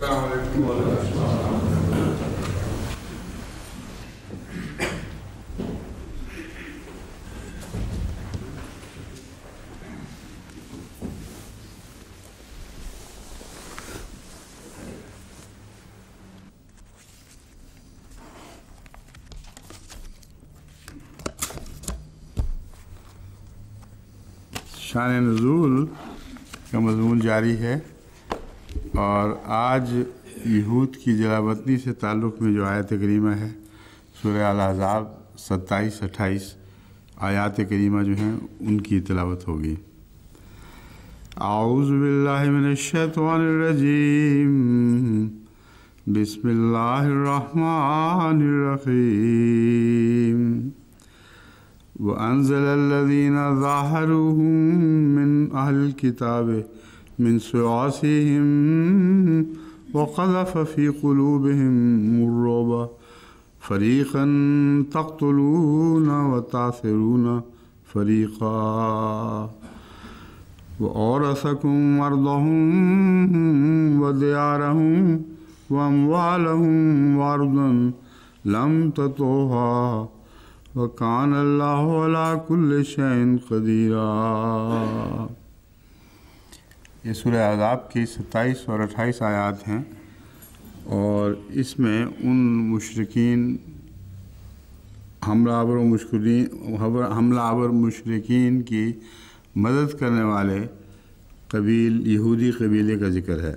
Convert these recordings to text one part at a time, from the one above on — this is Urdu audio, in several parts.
السلام علیکم ورحمۃ اللہ۔ شان نزول کا مضمون جاری ہے، اور آج یہود کی جلاوطنی سے تعلق میں جو آیت کریمہ ہے سورہ الاحزاب 27-28 آیات کریمہ جو ہیں ان کی تلاوت ہوگی۔ اعوذ باللہ من الشیطان الرجیم، بسم اللہ الرحمن الرحیم۔ وَأَنزَلَ الَّذِينَ ظَاهَرُوهُم مِّنْ أَهْلِ الْكِتَابِ مِنْ صِيَاصِهِمْ وَقَذَفَ فِي قُلُوبِهِمُ الرُّعْبَ فَرِيقًا تَقْتُلُونَ وَتَأْسِرُونَ فَرِيقًا وَأَوْرَثَكُمْ أَرْضَهُمْ وَدِيَارَهُمْ وَأَمْوَالَهُمْ وَأَرْضًا لَمْ تَطَوْهَا وَكَانَ اللَّهُ عَلَىٰ كُلِّ شَيْءٍ قَدِيرًا۔ یہ سورہ احزاب کی 27 اور 28 آیات ہیں، اور اس میں ان مشرکین حملہ آور مشرکین کی مدد کرنے والے یہودی قبیلے کا ذکر ہے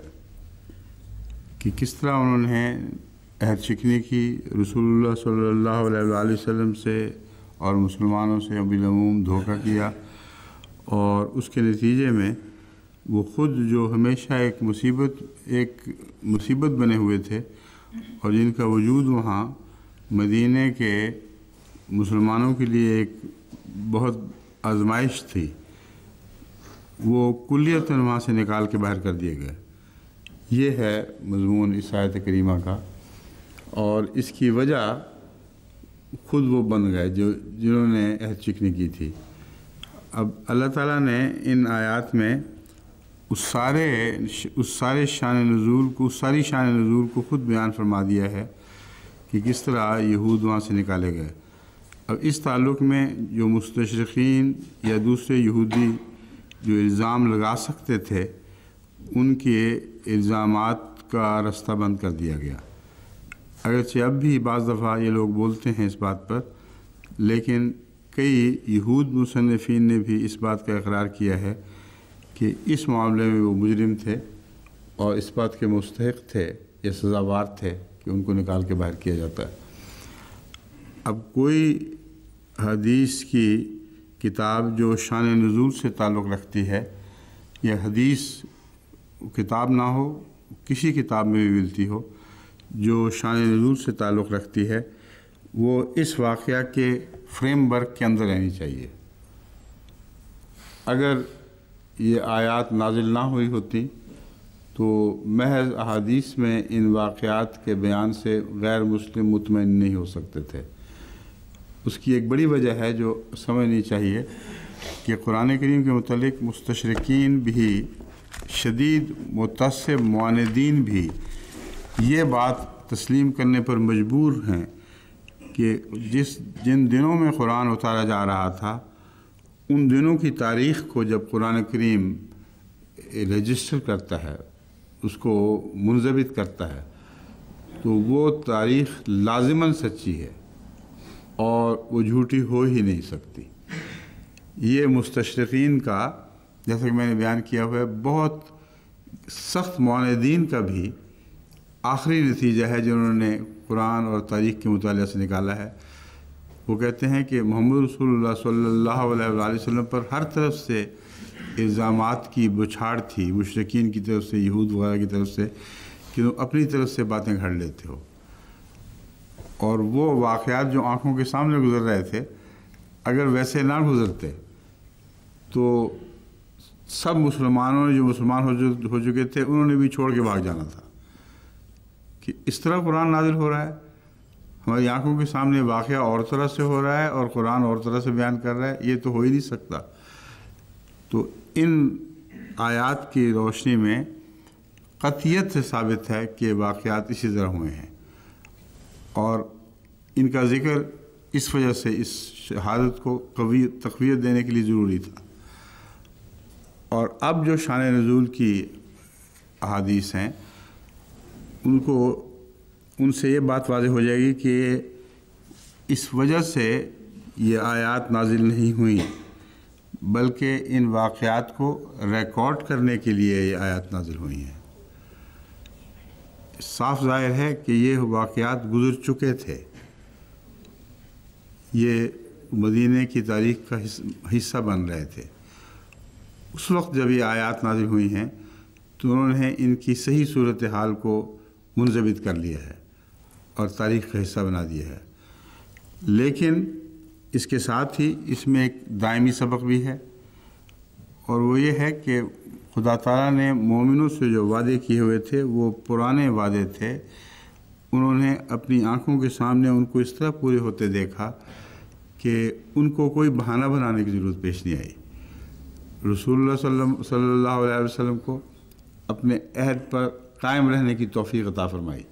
کہ کس طرح انہوں نے عہد شکنی کی رسول اللہ صلی اللہ علیہ وآلہ وسلم سے اور مسلمانوں سے بالعموم دھوکہ کیا، اور اس کے نتیجے میں وہ خود جو ہمیشہ ایک مصیبت بنے ہوئے تھے، اور جن کا وجود وہاں مدینے کے مسلمانوں کے لیے ایک بہت آزمائش تھی، وہ کلیتاً وہاں سے نکال کے باہر کر دیے گئے۔ یہ ہے مضمون اس آیت کریمہ کا، اور اس کی وجہ خود وہ بن گئے جنہوں نے عہد شکنی کی تھی۔ اب اللہ تعالیٰ نے ان آیات میں اس ساری شان نزول کو خود بیان فرما دیا ہے کہ کس طرح یہود وہاں سے نکالے گئے۔ اب اس تعلق میں جو مستشرقین یا دوسرے یہودی جو الزام لگا سکتے تھے، ان کے الزامات کا رستہ بند کر دیا گیا۔ اگرچہ اب بھی بعض دفعہ یہ لوگ بولتے ہیں اس بات پر، لیکن کئی یہود مصنفین نے بھی اس بات کا اقرار کیا ہے کہ اس معاملے میں وہ مجرم تھے اور اس بات کے مستحق تھے یا سزاوار تھے کہ ان کو نکال کے باہر کیا جاتا ہے۔ اب کوئی حدیث کی کتاب جو شان نزول سے تعلق رکھتی ہے، یا حدیث کتاب نہ ہو، کسی کتاب میں بھی ملتی ہو جو شان نزول سے تعلق رکھتی ہے، وہ اس واقعہ کے فریم ورک کے اندر رہنی چاہیے۔ اگر یہ آیات نازل نہ ہوئی ہوتی تو محض احادیث میں ان واقعات کے بیان سے غیر مسلم مطمئن نہیں ہو سکتے تھے۔ اس کی ایک بڑی وجہ ہے جو سمجھنی چاہیے کہ قرآن کریم کے متعلق مستشرقین بھی، شدید متعصب معاندین بھی یہ بات تسلیم کرنے پر مجبور ہیں کہ جن دنوں میں قرآن اتارا جا رہا تھا، ان دنوں کی تاریخ کو جب قرآن کریم رجسٹر کرتا ہے، اس کو منضبط کرتا ہے، تو وہ تاریخ لازماً سچی ہے اور وہ جھوٹی ہو ہی نہیں سکتی۔ یہ مستشرقین کا، جیسا کہ میں نے بیان کیا ہوا ہے، بہت سخت معاندین کا بھی آخری نتیجہ ہے جو انہوں نے قرآن اور تاریخ کے مطالعہ سے نکالا ہے۔ وہ کہتے ہیں کہ محمد رسول اللہ صلی اللہ علیہ وآلہ وسلم پر ہر طرف سے الزامات کی بچھاڑ تھی، مشرکین کی طرف سے، یہود وغیرہ کی طرف سے، کہ وہ اپنی طرف سے باتیں گھڑ لیتے ہو، اور وہ واقعات جو آنکھوں کے سامنے گزر رہے تھے، اگر ویسے نہ گزرتے تو سب مسلمانوں نے جو مسلمان ہو چکے تھے انہوں نے بھی چھوڑ کے بھاگ جانا تھا کہ اس طرح قرآن نازل ہو رہا ہے، ہماری آنکھوں کے سامنے واقعہ اور طرح سے ہو رہا ہے اور قرآن اور طرح سے بیان کر رہا ہے، یہ تو ہو ہی نہیں سکتا۔ تو ان آیات کی روشنی میں قطعیت سے ثابت ہے کہ واقعات اسی طرح ہوئے ہیں، اور ان کا ذکر اس وجہ سے اس شہادت کو تقویت دینے کے لیے ضروری تھا۔ اور اب جو شان نزول کی احادیث ہیں ان سے یہ بات واضح ہو جائے گی کہ اس وجہ سے یہ آیات نازل نہیں ہوئیں، بلکہ ان واقعات کو ریکارڈ کرنے کے لیے یہ آیات نازل ہوئی ہیں۔ صاف ظاہر ہے کہ یہ واقعات گزر چکے تھے، یہ مدینے کی تاریخ کا حصہ بن رہے تھے۔ اس وقت جب یہ آیات نازل ہوئی ہیں تو انہوں نے ان کی صحیح صورتحال کو منضبط کر لیا ہے اور تاریخ کا حصہ بنا دیا ہے، لیکن اس کے ساتھ ہی اس میں ایک دائمی سبق بھی ہے، اور وہ یہ ہے کہ خدا تعالیٰ نے مومنوں سے جو وعدے کیے ہوئے تھے وہ پرانے وعدے تھے، انہوں نے اپنی آنکھوں کے سامنے ان کو اس طرح پورے ہوتے دیکھا کہ ان کو کوئی بہانہ بنانے کی ضرورت پیش نہیں آئی۔ رسول اللہ صلی اللہ علیہ وسلم کو اپنے عہد پر قائم رہنے کی توفیق عطا فرمائی،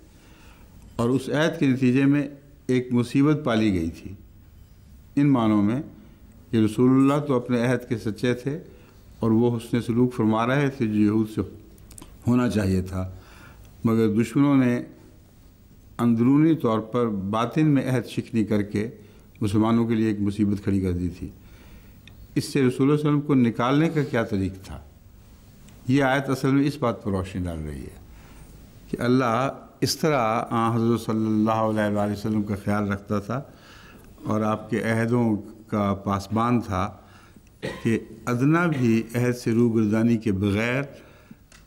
اور اس عہد کے نتیجے میں ایک مصیبت پالی گئی تھی، ان معنوں میں کہ رسول اللہ تو اپنے عہد کے سچے تھے اور وہ حسن سلوک فرما رہے تھے جو یہود سے ہونا چاہیے تھا، مگر دشمنوں نے اندرونی طور پر باطن میں عہد شکنی کر کے مسلمانوں کے لیے ایک مصیبت کھڑی کر دی تھی۔ اس سے رسول اللہ علیہ وسلم کو نکالنے کا کیا طریق تھا؟ یہ آیت اصل میں اس بات پر روشنی ڈال رہی ہے کہ اللہ اس طرح حضرت صلی اللہ علیہ وآلہ وسلم کا خیال رکھتا تھا اور آپ کے عہدوں کا پاسبان تھا کہ ادنا بھی عہد سے روگردانی کے بغیر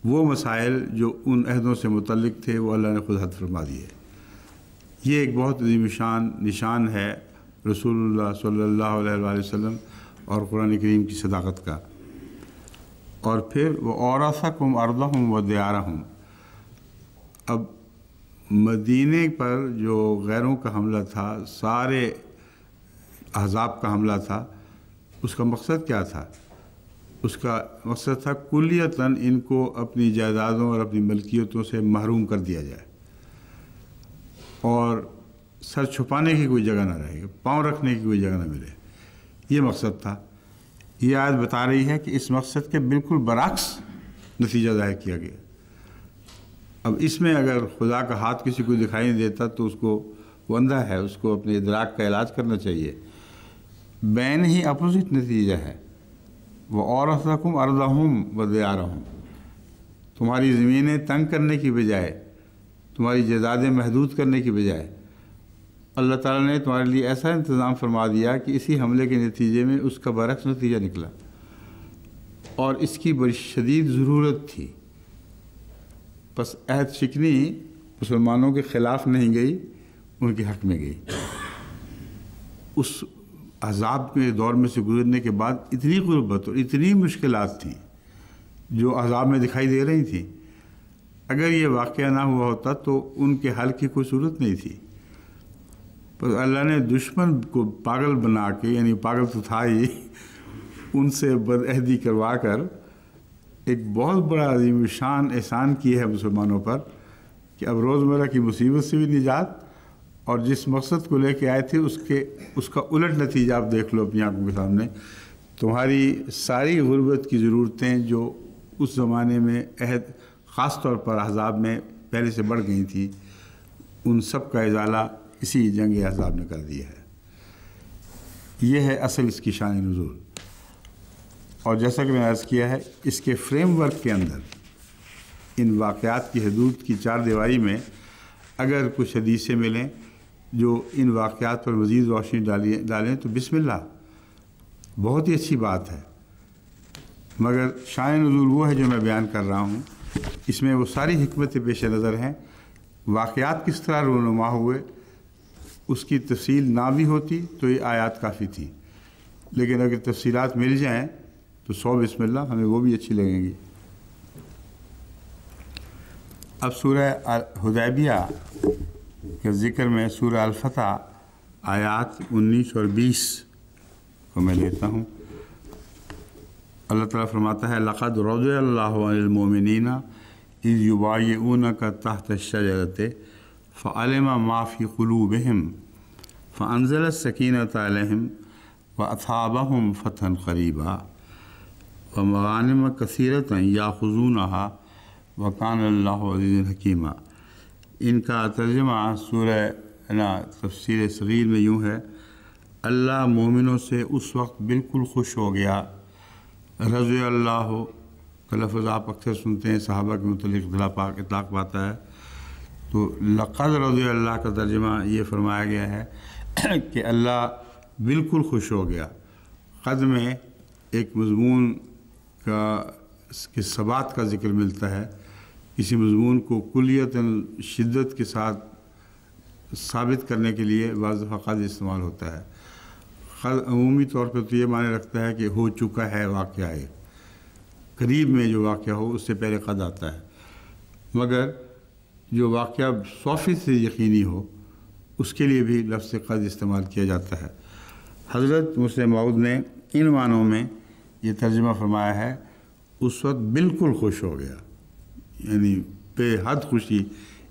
وہ مسائل جو ان عہدوں سے متعلق تھے وہ اللہ نے خود حد فرما دیے۔ یہ ایک بہت عظیم شان نشان ہے رسول اللہ صلی اللہ علیہ وآلہ وسلم اور قرآن کریم کی صداقت کا۔ اور پھر وَأَوْرَثَكُمْ أَرْضَهُمْ وَدِيَارَهُمْ، اب مدینے پر جو غیروں کا حملہ تھا، سارے احزاب کا حملہ تھا، اس کا مقصد کیا تھا؟ اس کا مقصد تھا کلیتاً ان کو اپنی جائیدادوں اور اپنی ملکیتوں سے محروم کر دیا جائے اور سر چھپانے کی کوئی جگہ نہ رہے، پاؤں رکھنے کی کوئی جگہ نہ ملے، یہ مقصد تھا۔ یہ آیت بتا رہی ہے کہ اس مقصد کے بالکل برعکس نتیجہ ظاہر کیا گیا۔ اب اس میں اگر خدا کا ہاتھ کسی کو دکھائی نہیں دیتا تو اس کو وہ اندھا ہے، اس کو اپنے ادراک کا علاج کرنا چاہیے۔ بین ہی اپوزٹ نتیجہ ہے، وَأَوْرَثَكُمْ أَرْضَهُمْ وَدِيَارَهُمْ، تمہاری زمینیں تنگ کرنے کی بجائے، تمہاری جائیدادیں محدود کرنے کی بجائے اللہ تعالیٰ نے تمہارے لیے ایسا انتظام فرما دیا کہ اسی حملے کے نتیجے میں اس کا برعکس نتیجہ نکلا، اور اس کی بڑی شدید ضرورت تھی۔ پس عہد شکنی مسلمانوں کے خلاف نہیں گئی، ان کے حق میں گئی۔ اس عذاب کے دور میں سے گزرنے کے بعد اتنی غربت اور اتنی مشکلات تھیں جو عذاب میں دکھائی دے رہی تھیں، اگر یہ واقعہ نہ ہوا ہوتا تو ان کے حل کی کوئی صورت نہیں تھی۔ پر اللہ نے دشمن کو پاگل بنا کے، یعنی پاگل تو تھا ہی، ان سے بدعہدی کروا کر ایک بہت بڑا عظیم شان احسان کیا ہے مسلمانوں پر کہ اب روزمرہ کی مصیبت سے بھی نجات، اور جس مقصد کو لے کے آئے تھے اس کا الٹ نتیجہ آپ دیکھ لو اپنی آنکھوں کے سامنے۔ تمہاری ساری غربت کی ضرورتیں جو اس زمانے میں عہد خاص طور پر احزاب میں پہلے سے بڑھ گئی تھیں، ان سب کا ازالہ اسی جنگ احزاب نے کر دیا ہے۔ یہ ہے اصل اس کی شان نزول۔ اور جیسا کہ میں نے عرض کیا ہے، اس کے فریم ورک کے اندر ان واقعات کی حدود کی چار دیواری میں اگر کچھ حدیثیں ملیں جو ان واقعات پر مزید روشنی ڈالیں تو بسم اللہ، بہت ہی اچھی بات ہے۔ مگر شان نزول وہ ہے جو میں بیان کر رہا ہوں، اس میں وہ ساری حکمتیں پیش نظر ہیں۔ واقعات کس طرح رونما ہوئے اس کی تفصیل نہ بھی ہوتی تو یہ آیات کافی تھی، لیکن اگر تفصیلات مل جائیں تو 100 بسم اللہ، ہمیں وہ بھی اچھی لگیں گی۔ اب سورہ حدیبیہ کے ذکر میں سورہ الفتح آیات 19 اور 20 کو میں لیتا ہوں۔ اللہ تعالیٰ فرماتا ہے لَقَدْ رَضِيَ اللَّهُ عَنِ الْمُؤْمِنِينَ اذ یبایعونک تحت الشجرۃ فعلم ما فی قلوبہم فانزل السکینۃ علیہم واصابہم فتحا قریبا ومغانم کثیرۃ یاخذونہا وکان اللہ عزیزا حکیما۔ ان کا ترجمہ سورہ تفسیر صغیر میں یوں ہے: اللہ مومنوں سے اس وقت بالکل خوش ہو گیا، رضی اللہ کا لفظ آپ اکثر سنتے ہیں، صحابہ کے متعلق اطلاق پاتا ہے، تو لقد رضی اللہ کا ترجمہ یہ فرمایا گیا ہے کہ اللہ بالکل خوش ہو گیا۔ قد میں ایک مضمون کا کے ثبات کا ذکر ملتا ہے، کسی مضمون کو کلیتاً شدت کے ساتھ ثابت کرنے کے لیے بعض دفعہ قد استعمال ہوتا ہے۔ قد عمومی طور پر تو یہ معنی رکھتا ہے کہ ہو چکا ہے واقعہ ہے، قریب میں جو واقعہ ہو اس سے پہلے قد آتا ہے، مگر جو واقعہ 100% یقینی ہو اس کے لیے بھی لفظ قد استعمال کیا جاتا ہے۔ حضرت مسلم موعود نے ان معنوں میں یہ ترجمہ فرمایا ہے، اس وقت بالکل خوش ہو گیا، یعنی بے حد خوشی،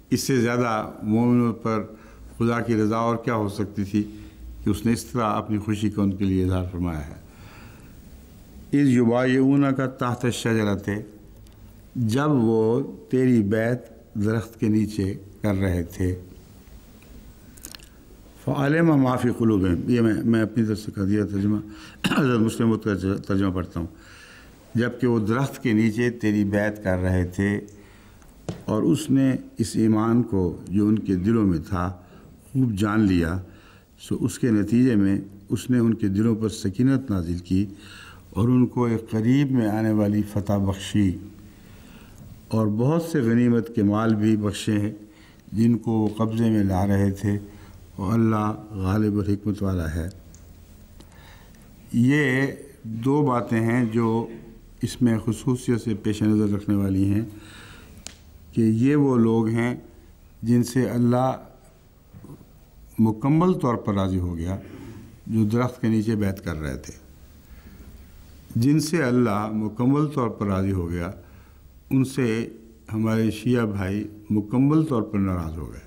اس سے زیادہ مومنوں پر خدا کی رضا اور کیا ہو سکتی تھی کہ اس نے اس طرح اپنی خوشی کا ان کے لیے اظہار فرمایا ہے۔ اذ یبایعونک تحت الشجرۃ، جب وہ تیری بیعت درخت کے نیچے کر رہے تھے، فعلم ما فی قلوبہم، یہ میں اپنی طرف سے کر دیا ترجمہ، حضرت مسلم کا ترجمہ پڑھتا ہوں۔ جب کہ وہ درخت کے نیچے تیری بیعت کر رہے تھے اور اس نے اس ایمان کو جو ان کے دلوں میں تھا خوب جان لیا، سو اس کے نتیجے میں اس نے ان کے دلوں پر سکینت نازل کی اور ان کو ایک قریب میں آنے والی فتح بخشی، اور بہت سے غنیمت کے مال بھی بخشے ہیں جن کو وہ قبضے میں لا رہے تھے، اور اللہ غالب اور حکمت والا ہے۔ یہ دو باتیں ہیں جو اس میں خصوصیت سے پیش نظر رکھنے والی ہیں کہ یہ وہ لوگ ہیں جن سے اللہ مکمل طور پر راضی ہو گیا، جو درخت کے نیچے بیعت کر رہے تھے۔ جن سے اللہ مکمل طور پر راضی ہو گیا، ان سے ہمارے شیعہ بھائی مکمل طور پر ناراض ہو گئے۔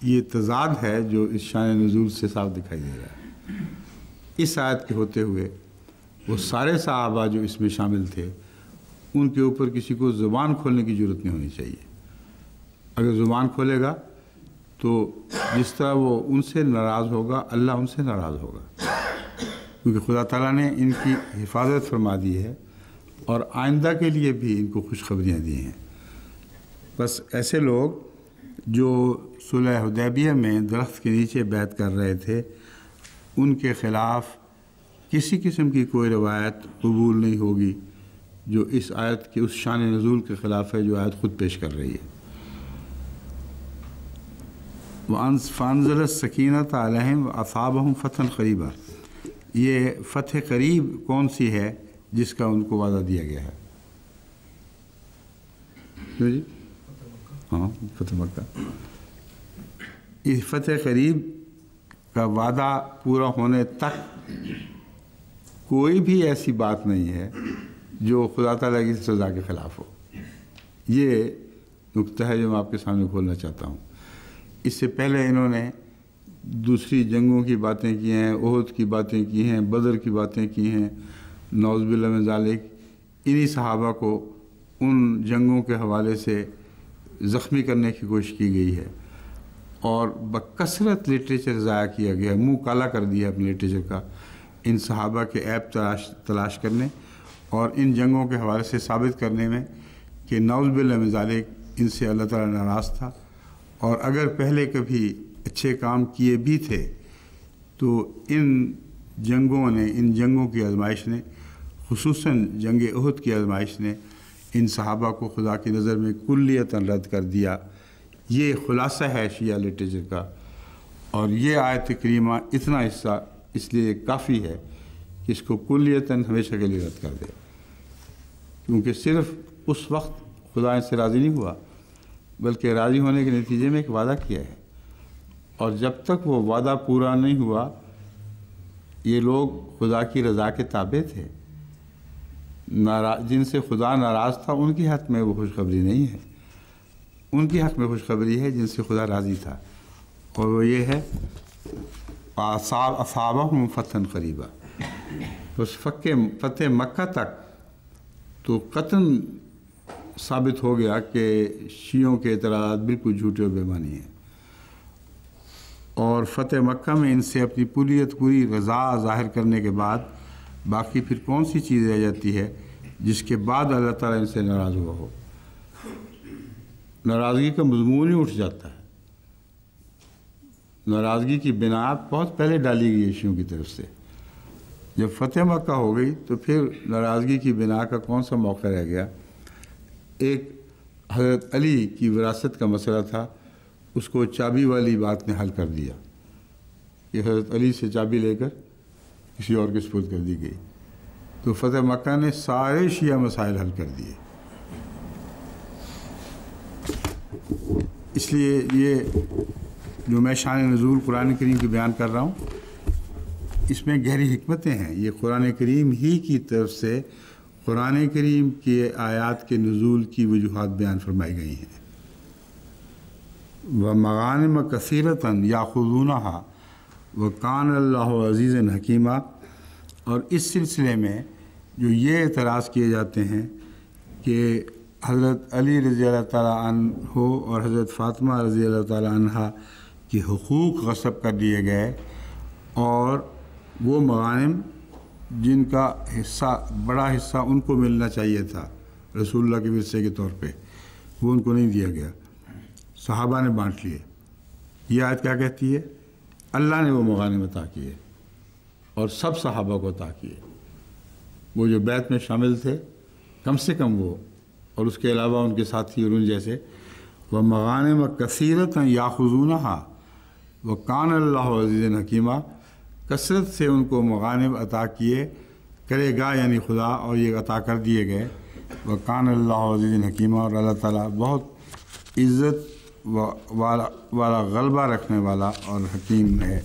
یہ تضاد ہے جو اس شان نزول سے صاف دکھائی دے رہا ہے۔ اس آیت کے ہوتے ہوئے وہ سارے صحابہ جو اس میں شامل تھے، ان کے اوپر کسی کو زبان کھولنے کی ضرورت نہیں ہونی چاہیے۔ اگر زبان کھولے گا تو جس طرح وہ ان سے ناراض ہوگا، اللہ ان سے ناراض ہوگا، کیونکہ خدا تعالیٰ نے ان کی حفاظت فرما دی ہے اور آئندہ کے لیے بھی ان کو خوشخبریاں دی ہیں۔ بس ایسے لوگ جو صلح حدیبیہ میں درخت کے نیچے بیعت کر رہے تھے، ان کے خلاف کسی قسم کی کوئی روایت قبول نہیں ہوگی جو اس آیت کے اس شان نزول کے خلاف ہے جو آیت خود پیش کر رہی ہے۔ فَأَنزَلَ السَّكِينَةَ عَلَيْهِمْ وَأَصَابَهُمْ فَتْحًا قَرِيبًا، یہ فتح قریب کون سی ہے جس کا ان کو وعدہ دیا گیا ہے؟ جی ہاں، فتح مکہ۔ اس فتح قریب کا وعدہ پورا ہونے تک کوئی بھی ایسی بات نہیں ہے جو خدا تعالیٰ کی سزا کے خلاف ہو۔ یہ نقطہ ہے جو میں آپ کے سامنے کھولنا چاہتا ہوں۔ اس سے پہلے انہوں نے دوسری جنگوں کی باتیں کی ہیں، احد کی باتیں کی ہیں، بدر کی باتیں کی ہیں، نعوذ باللہ من ذالک۔ انہی صحابہ کو ان جنگوں کے حوالے سے زخمی کرنے کی کوشش کی گئی ہے اور بکثرت لٹریچر ضائع کیا گیا، منہ کالا کر دیا اپنے لٹریچر کا، ان صحابہ کے عیب تلاش کرنے اور ان جنگوں کے حوالے سے ثابت کرنے میں کہ نعوذ باللہ من ذالک ان سے اللہ تعالیٰ ناراض تھا، اور اگر پہلے کبھی اچھے کام کیے بھی تھے تو ان جنگوں کی آزمائش نے، خصوصاً جنگ احد کی آزمائش نے ان صحابہ کو خدا کی نظر میں کلیتاً رد کر دیا۔ یہ خلاصہ ہے شیعہ لٹریچر کا، اور یہ آیت کریمہ اتنا حصہ اس لیے کافی ہے کہ اس کو کلیتاً ہمیشہ کے لیے رد کر دے، کیونکہ صرف اس وقت خدا ان سے راضی نہیں ہوا، بلکہ راضی ہونے کے نتیجے میں ایک وعدہ کیا ہے، اور جب تک وہ وعدہ پورا نہیں ہوا یہ لوگ خدا کی رضا کے تابع تھے، جن سے خدا ناراض تھا ان کے حق میں وہ خوشخبری نہیں ہے، ان کے حق میں خوشخبری ہے جن سے خدا راضی تھا، اور وہ یہ ہے اصابہم فتحً قریبا۔ اس فتح مکہ تک تو قطعاً ثابت ہو گیا کہ شیعوں کے اعتراضات بالکل جھوٹے اور بے معنی ہیں، اور فتح مکہ میں ان سے اپنی پوری رضا ظاہر کرنے کے بعد باقی پھر کون سی چیز رہ جاتی ہے جس کے بعد اللہ تعالیٰ ان سے ناراض ہوا ہو؟ ناراضگی کا مضمون ہی اٹھ جاتا ہے۔ ناراضگی کی بنا بہت پہلے ڈالی گئی شیعوں کی طرف سے، جب فتح مکہ ہو گئی تو پھر ناراضگی کی بنا کا کون سا موقع رہ گیا؟ ایک حضرت علی کی وراثت کا مسئلہ تھا، اس کو چابی والی بات نے حل کر دیا کہ حضرت علی سے چابی لے کر کسی اور کے سپرد کر دی گئی، تو فتح مکہ نے سارے شیعہ مسائل حل کر دیے۔ اس لیے یہ جو میں شان نزول قرآن کریم کی بیان کر رہا ہوں، اس میں گہری حکمتیں ہیں۔ یہ قرآن کریم ہی کی طرف سے قرآن کریم کے آیات کے نزول کی وجوہات بیان فرمائی گئی ہیں۔ وَمَغَانِمَ كَثِيرَةً يَأْخُذُونَهَا وَكَانَ اللَّهُ عَزِيزًا حَكِيمًا۔ اور اس سلسلے میں جو یہ اعتراض کیے جاتے ہیں کہ حضرت علی رضی اللہ تعالیٰ عنہ اور حضرت فاطمہ رضی اللہ تعالیٰ عنہا کے حقوق غصب کر دیے گئے، اور وہ مغانم جن کا حصہ بڑا حصہ ان کو ملنا چاہیے تھا رسول اللہ کے ورثے کے طور پہ، وہ ان کو نہیں دیا گیا، صحابہ نے بانٹ لیے۔ یہ آیت کیا کہتی ہے؟ اللہ نے وہ مغانم عطا کیے اور سب صحابہ کو عطا کیے، وہ جو بیعت میں شامل تھے کم سے کم وہ، اور اس کے علاوہ ان کے ساتھی اور ان جیسے۔ وَمَغَانِمَ كَثِيرَةً يَأْخُذُونَهَا وَكَانَ اللَّهُ عَزِيزًا حَكِيمًا۔ کثرت سے ان کو مغانم عطا کیے کرے گا یعنی خدا، اور یہ عطا کر دیے گئے۔ وَكَانَ اللَّهُ عَزِيزًا حَكِيمًا، اور اللہ تعالیٰ بہت عزت والا غلبہ رکھنے والا اور حکیم ہے۔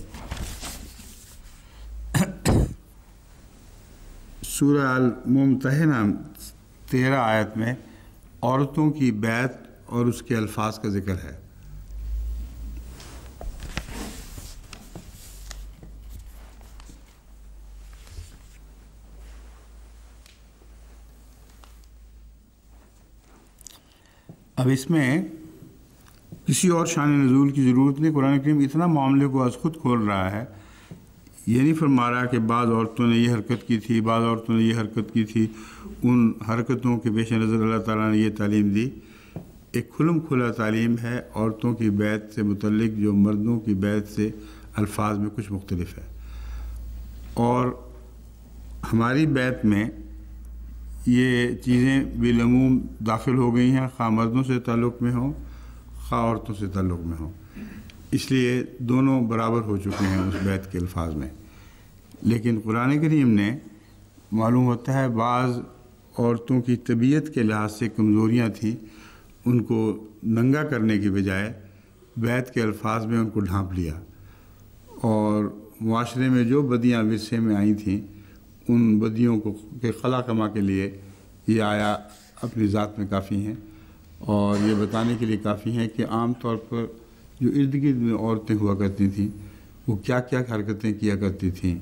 سورہ الممتحنہ 13 آیت میں عورتوں کی بیعت اور اس کے الفاظ کا ذکر ہے۔ اب اس میں کسی اور شان نزول کی ضرورت نہیں، قرآن کریم اتنا معاملے کو از خود کھول رہا ہے۔ یہ نہیں فرما رہا کہ بعض عورتوں نے یہ حرکت کی تھی، بعض عورتوں نے یہ حرکت کی تھی، ان حرکتوں کے پیش نظر اللہ تعالیٰ نے یہ تعلیم دی۔ ایک کھلم کھلا تعلیم ہے عورتوں کی بیعت سے متعلق جو مردوں کی بیعت سے الفاظ میں کچھ مختلف ہے، اور ہماری بیعت میں یہ چیزیں بالعموم داخل ہو گئی ہیں، خواہ مردوں سے تعلق میں ہوں خواہ عورتوں سے تعلق میں ہوں، اس لیے دونوں برابر ہو چکے ہیں اس بیعت کے الفاظ میں۔ لیکن قرآن کریم نے معلوم ہوتا ہے بعض عورتوں کی طبیعت کے لحاظ سے کمزوریاں تھیں، ان کو ننگا کرنے کی بجائے بیعت کے الفاظ میں ان کو ڈھانپ لیا، اور معاشرے میں جو بدیاں ورثے میں آئی تھیں ان بدیوں کو کے خلا کما کے لیے یہ آیا اپنی ذات میں کافی ہیں، اور یہ بتانے کے لیے کافی ہیں کہ عام طور پر جو ارد گرد میں عورتیں ہوا کرتی تھیں وہ کیا کیا حرکتیں کیا کرتی تھیں۔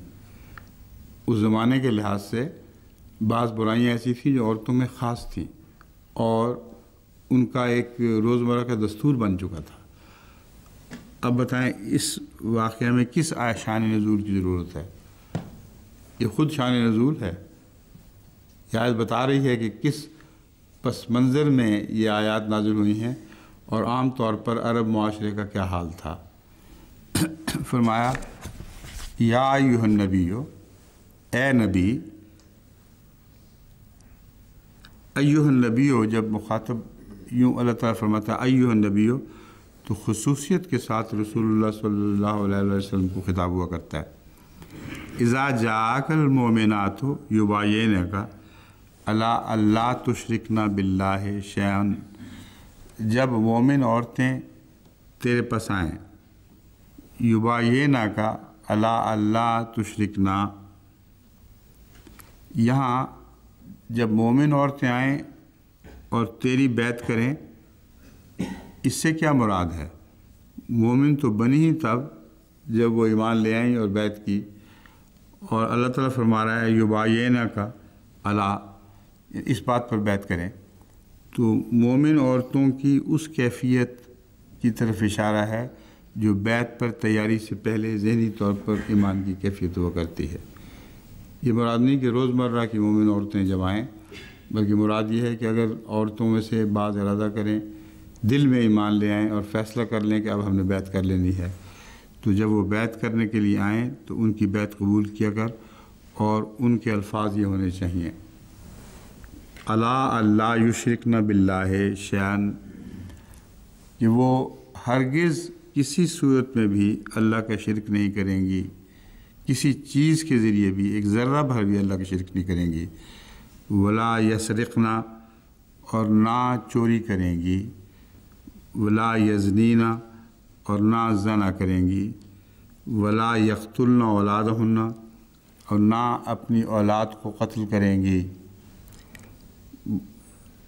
اس زمانے کے لحاظ سے بعض برائیاں ایسی تھیں جو عورتوں میں خاص تھیں اور ان کا ایک روزمرہ کا دستور بن چکا تھا۔ اب بتائیں اس واقعہ میں کس شان نزول کی ضرورت ہے؟ یہ خود شان نزول ہے۔ یہ آیت بتا رہی ہے کہ کس پس منظر میں یہ آیات نازل ہوئی ہیں اور عام طور پر عرب معاشرے کا کیا حال تھا۔ فرمایا یا ایھا النبی، اے نبی، ایھا النبی، جب مخاطب یوں اللہ تعالیٰ فرماتا ہے ایھا النبی تو خصوصیت کے ساتھ رسول اللہ صلی اللہ علیہ وسلم کو خطاب ہوا کرتا ہے۔ اذا جاءک المؤمنات یباینک علی اللہ تشرکن باللہ شیئا، جب مومن عورتیں تیرے پاس آئیں، یباینک علی اللہ تشرکن، یہاں جب مومن عورتیں آئیں اور تیری بیعت کریں، اس سے کیا مراد ہے؟ مومن تو بنی ہی تب جب وہ ایمان لے آئیں اور بیعت کی، اور اللہ تعالیٰ فرما رہا ہے یبایعنک علی، اس بات پر بیعت کریں، تو مومن عورتوں کی اس کیفیت کی طرف اشارہ ہے جو بیعت پر تیاری سے پہلے ذہنی طور پر ایمان کی کیفیت ہوا کرتی ہے۔ یہ مراد نہیں کہ روزمرہ کی مومن عورتیں جب آئیں، بلکہ مراد یہ ہے کہ اگر عورتوں میں سے بعض ارادہ کریں، دل میں ایمان لے آئیں اور فیصلہ کر لیں کہ اب ہم نے بیعت کر لینی ہے، تو جب وہ بیعت کرنے کے لیے آئیں تو ان کی بیعت قبول کیا کر، اور ان کے الفاظ یہ ہونے چاہیے الا اللہ یشرکن باللہ شیئا، کہ وہ ہرگز کسی صورت میں بھی اللہ کا شرک نہیں کریں گی، کسی چیز کے ذریعے بھی ایک ذرہ بھر بھی اللہ کا شرک نہیں کریں گی، ولا یسرقن، اور نہ چوری کریں گی، ولا یزنین، اور نہ زنا کریں گی، ولا یقتلن اولادہن، اور نہ اپنی اولاد کو قتل کریں گی۔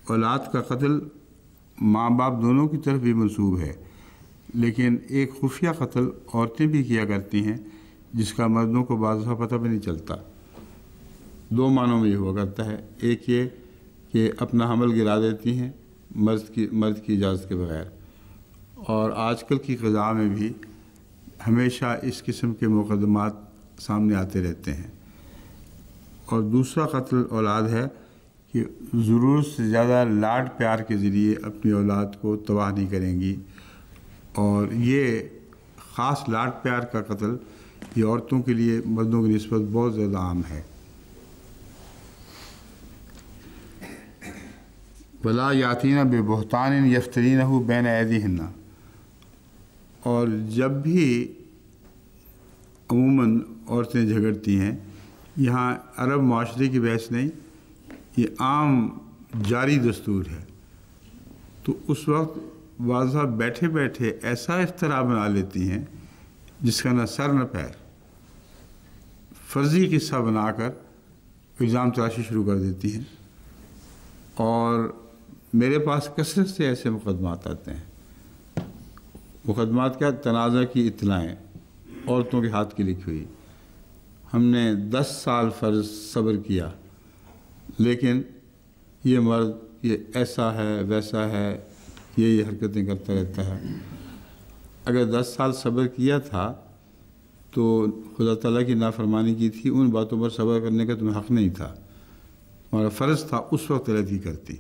اولاد کا قتل ماں باپ دونوں کی طرف بھی منسوب ہے، لیکن ایک خفیہ قتل عورتیں بھی کیا کرتی ہیں جس کا مردوں کو بعض دفعہ پتہ بھی نہیں چلتا۔ دو معنوں میں یہ ہوا کرتا ہے، ایک یہ کہ اپنا حمل گرا دیتی ہیں مرد کی اجازت کے بغیر، اور آج کل کی قضاء میں بھی ہمیشہ اس قسم کے مقدمات سامنے آتے رہتے ہیں۔ اور دوسرا قتل اولاد ہے کہ ضرورت سے زیادہ لاڈ پیار کے ذریعے اپنی اولاد کو تباہ نہیں کریں گی، اور یہ خاص لاڈ پیار کا قتل یہ عورتوں کے لیے مردوں کی نسبت بہت زیادہ عام ہے۔ ولا یاتین ببہتان یفترینہ بین ایدیہن، اور جب بھی عموماً عورتیں جھگڑتی ہیں، یہاں عرب معاشرے کی بحث نہیں، یہ عام جاری دستور ہے، تو اس وقت واضح بیٹھے بیٹھے ایسا افتراء بنا لیتی ہیں جس کا نہ سر نہ پیر، فرضی قصہ بنا کر الزام تراشی شروع کر دیتی ہیں، اور میرے پاس کثرت سے ایسے مقدمات آتے ہیں۔ مقدمات کیا؟ تنازع کی اطلاعیں عورتوں کے ہاتھ کی لکھی ہوئی، ہم نے 10 سال فرض صبر کیا، لیکن یہ مرد یہ ایسا ہے ویسا ہے، یہ حرکتیں کرتا رہتا ہے۔ اگر 10 سال صبر کیا تھا تو خدا تعالیٰ کی نافرمانی کی تھی، ان باتوں پر صبر کرنے کا تمہیں حق نہیں تھا، تمہارا فرض تھا اس وقت علیحدگی کرتی۔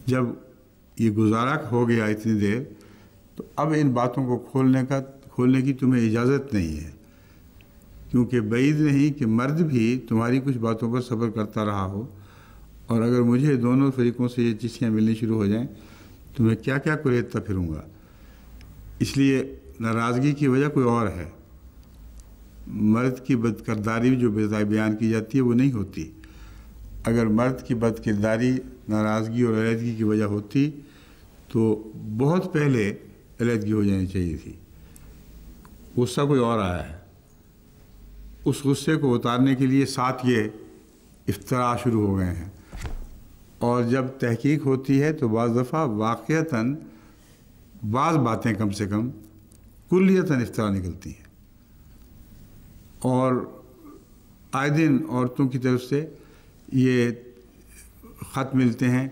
جب یہ گزارا ہو گیا اتنی دیر، تو اب ان باتوں کو کھولنے کی تمہیں اجازت نہیں ہے، کیونکہ بعید نہیں کہ مرد بھی تمہاری کچھ باتوں پر صبر کرتا رہا ہو، اور اگر مجھے دونوں فریقوں سے یہ چیزیں ملنی شروع ہو جائیں تو میں کیا کیا کریدتا پھروں گا۔ اس لیے ناراضگی کی وجہ کوئی اور ہے، مرد کی بدکرداری جو بیان کی جاتی ہے وہ نہیں ہوتی۔ اگر مرد کی بدکرداری ناراضگی اور علیحدگی کی وجہ ہوتی تو بہت پہلے علیحدگی ہو جانی چاہیے تھی۔ غصہ کوئی اور آیا ہے، اس غصے کو اتارنے کے لیے ساتھ یہ افتراء شروع ہو گئے ہیں، اور جب تحقیق ہوتی ہے تو بعض دفعہ واقعتاً بعض باتیں کم سے کم کلیتاً افتراء نکلتی ہیں، اور آئے دن عورتوں کی طرف سے یہ خط ملتے ہیں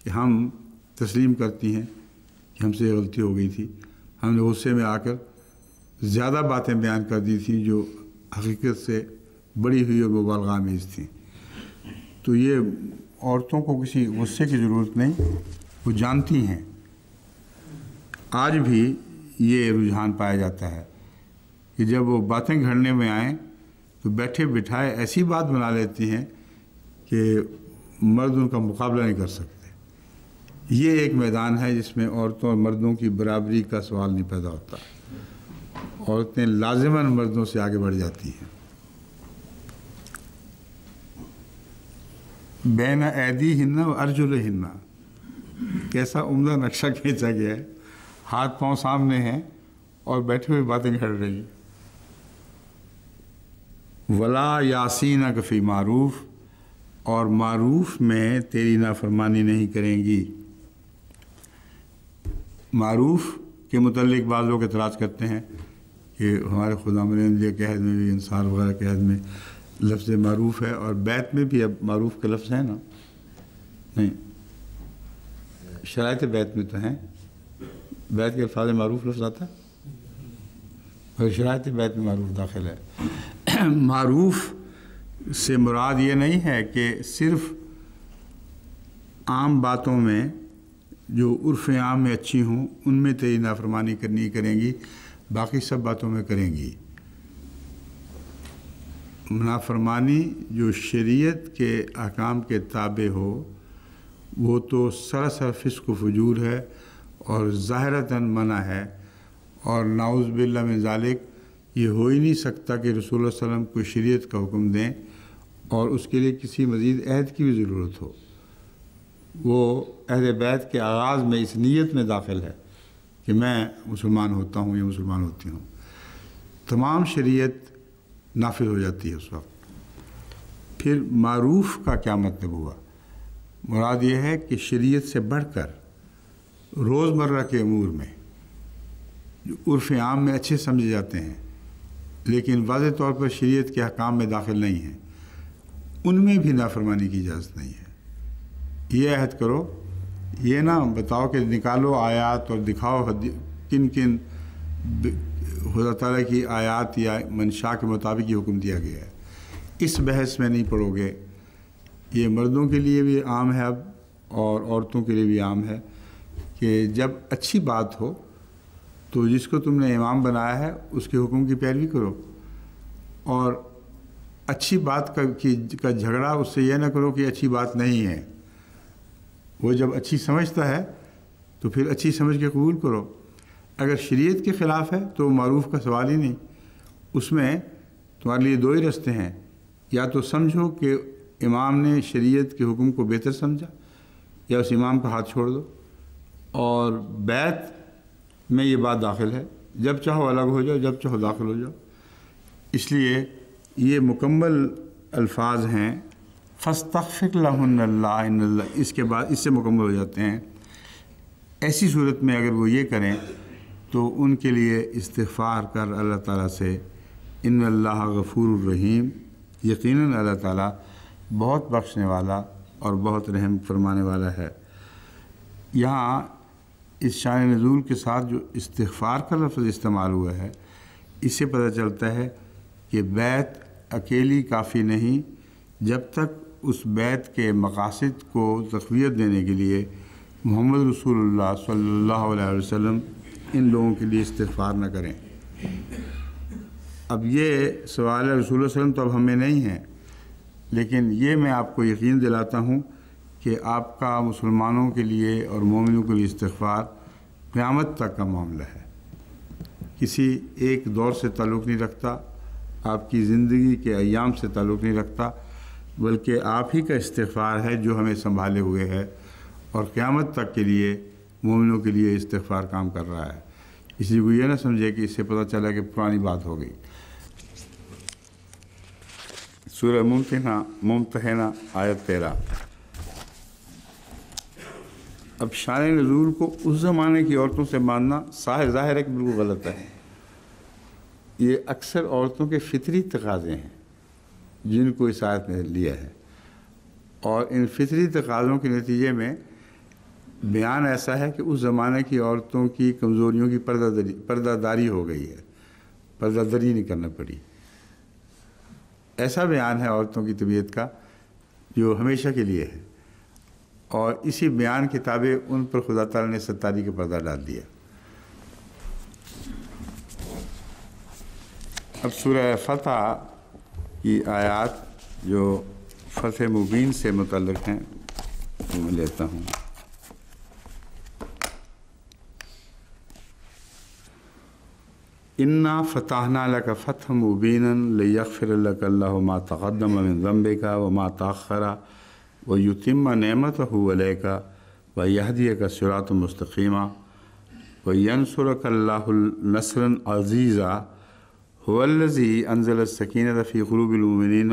کہ ہم تسلیم کرتی ہیں کہ ہم سے یہ غلطی ہو گئی تھی، ہم نے غصے میں آ کر زیادہ باتیں بیان کر دی تھیں جو حقیقت سے بڑی ہوئی اور مبالغہ آمیز تھیں۔ تو یہ عورتوں کو کسی غصے کی ضرورت نہیں، وہ جانتی ہیں۔ آج بھی یہ رجحان پایا جاتا ہے کہ جب وہ باتیں گھڑنے میں آئیں تو بیٹھے بٹھائے ایسی بات بنا لیتی ہیں کہ مرد ان کا مقابلہ نہیں کر سکتے۔ یہ ایک میدان ہے جس میں عورتوں اور مردوں کی برابری کا سوال نہیں پیدا ہوتا، عورتیں لازماً مردوں سے آگے بڑھ جاتی ہیں۔ بین ایدیہن و ارجلہن، کیسا عمدہ نقشہ کھینچا گیا ہے، ہاتھ پاؤں سامنے ہیں اور بیٹھے ہوئے باتیں گھڑ رہی ہیں۔ ولا یاسینک فی معروف، اور معروف میں تیری نافرمانی نہیں کریں گی۔ معروف کے متعلق بعض لوگ اعتراض کرتے ہیں کہ ہمارے خدا مندیہ کے عہد میں بھی، انصار وغیرہ کے عہد میں لفظ معروف ہے، اور بیت میں بھی اب معروف کے لفظ ہیں نا؟ نہیں، شرائط بیت میں تو ہیں، بیت کے الفاظ معروف لفظ آتا ہے، اور شرائط بیت میں معروف داخل ہے۔ معروف سے مراد یہ نہیں ہے کہ صرف عام باتوں میں جو عرف عام میں اچھی ہوں ان میں تیری نافرمانی کریں گی، باقی سب باتوں میں کریں گی۔ نافرمانی جو شریعت کے احکام کے تابع ہو وہ تو سراسر فسق و فجور ہے اور ظاہراً منع ہے، اور نعوذ باللہ من ذالک یہ ہو ہی نہیں سکتا کہ رسول اللہ صلی اللہ علیہ وسلم کو شریعت کا حکم دیں اور اس کے لیے کسی مزید عہد کی بھی ضرورت ہو۔ وہ اہل بیت کے آغاز میں اس نیت میں داخل ہے کہ میں مسلمان ہوتا ہوں یا مسلمان ہوتی ہوں، تمام شریعت نافذ ہو جاتی ہے اس وقت۔ پھر معروف کا کیا مطلب ہوا؟ مراد یہ ہے کہ شریعت سے بڑھ کر روزمرہ کے امور میں جو عرف عام میں اچھے سمجھے جاتے ہیں لیکن واضح طور پر شریعت کے احکام میں داخل نہیں ہیں، ان میں بھی نافرمانی کی اجازت نہیں ہے۔ یہ عہد کرو، یہ نہ بتاؤ کہ نکالو آیات اور دکھاؤ کن کن خدا تعالیٰ کی آیات یا منشاء کے مطابق یہ حکم دیا گیا ہے، اس بحث میں نہیں پڑو گے۔ یہ مردوں کے لیے بھی عام ہے اب اور عورتوں کے لیے بھی عام ہے کہ جب اچھی بات ہو تو جس کو تم نے امام بنایا ہے اس کے حکم کی پیروی کرو، اور اچھی بات کا جھگڑا اس سے یہ نہ کرو کہ اچھی بات نہیں ہے۔ وہ جب اچھی سمجھتا ہے تو پھر اچھی سمجھ کے قبول کرو۔ اگر شریعت کے خلاف ہے تو معروف کا سوال ہی نہیں، اس میں تمہارے لیے دو ہی رستے ہیں، یا تو سمجھو کہ امام نے شریعت کے حکم کو بہتر سمجھا، یا اس امام کا ہاتھ چھوڑ دو۔ اور بیت میں یہ بات داخل ہے، جب چاہو الگ ہو جاؤ، جب چاہو داخل ہو جاؤ۔ اس لیے یہ مکمل الفاظ ہیں، فاستغفر لہن اللہ ان اللہ، اس کے بعد اس سے مکمل ہو جاتے ہیں۔ ایسی صورت میں اگر وہ یہ کریں تو ان کے لیے استغفار کر اللہ تعالیٰ سے، ان اللہ غفور الرحیم، یقیناً اللہ تعالیٰ بہت بخشنے والا اور بہت رحم فرمانے والا ہے۔ یہاں اس شان نزول کے ساتھ جو استغفار کا لفظ استعمال ہوا ہے، اس سے پتہ چلتا ہے کہ بیت اکیلی کافی نہیں، جب تک اس بیت کے مقاصد کو تقویت دینے کے لیے محمد رسول اللہ صلی اللہ علیہ وسلم ان لوگوں کے لیے استغفار نہ کریں۔ اب یہ سوال ہے، رسول اللہ صلی اللہ علیہ وسلم تو اب ہمیں نہیں ہیں، لیکن یہ میں آپ کو یقین دلاتا ہوں کہ آپ کا مسلمانوں کے لیے اور مومنوں کے لیے استغفار قیامت تک کا معاملہ ہے، کسی ایک دور سے تعلق نہیں رکھتا، آپ کی زندگی کے ایام سے تعلق نہیں رکھتا، بلکہ آپ ہی کا استغفار ہے جو ہمیں سنبھالے ہوئے ہے، اور قیامت تک کے لیے مومنوں کے لیے استغفار کام کر رہا ہے۔ اس لیے وہ یہ نہ سمجھے کہ اس سے پتہ چلا کہ پرانی بات ہو گئی۔ سورہ ممتحنہ آیت 13۔ اب شان نزول کو اس زمانے کی عورتوں سے ماننا ظاہر ہے کہ بالکل غلط ہے۔ یہ اکثر عورتوں کے فطری تقاضے ہیں جن کو اس آیت میں لیا ہے، اور ان فطری تقاضوں کے نتیجے میں بیان ایسا ہے کہ اس زمانے کی عورتوں کی کمزوریوں کی پردہ داری ہو گئی ہے، پردہ دری نہیں کرنا پڑی۔ ایسا بیان ہے عورتوں کی طبیعت کا جو ہمیشہ کے لیے ہے، اور اسی بیان کے تابع ان پر خدا تعالیٰ نے ستاری کا پردہ ڈال دیا۔ اب سورہ فتح کی آیات جو فتح مبین سے متعلق ہیں میں لیتا ہوں۔ انا فتحنا لک فتحا مبینا لیغفر لک اللہ ما تقدم من ذنبک وما تأخر ویتم نعمتہ علیک ویہدیک صراطا مستقیما وینصرک اللہ نصرا عزیزا هو الذی انزل السکینۃ فی قلوب المؤمنین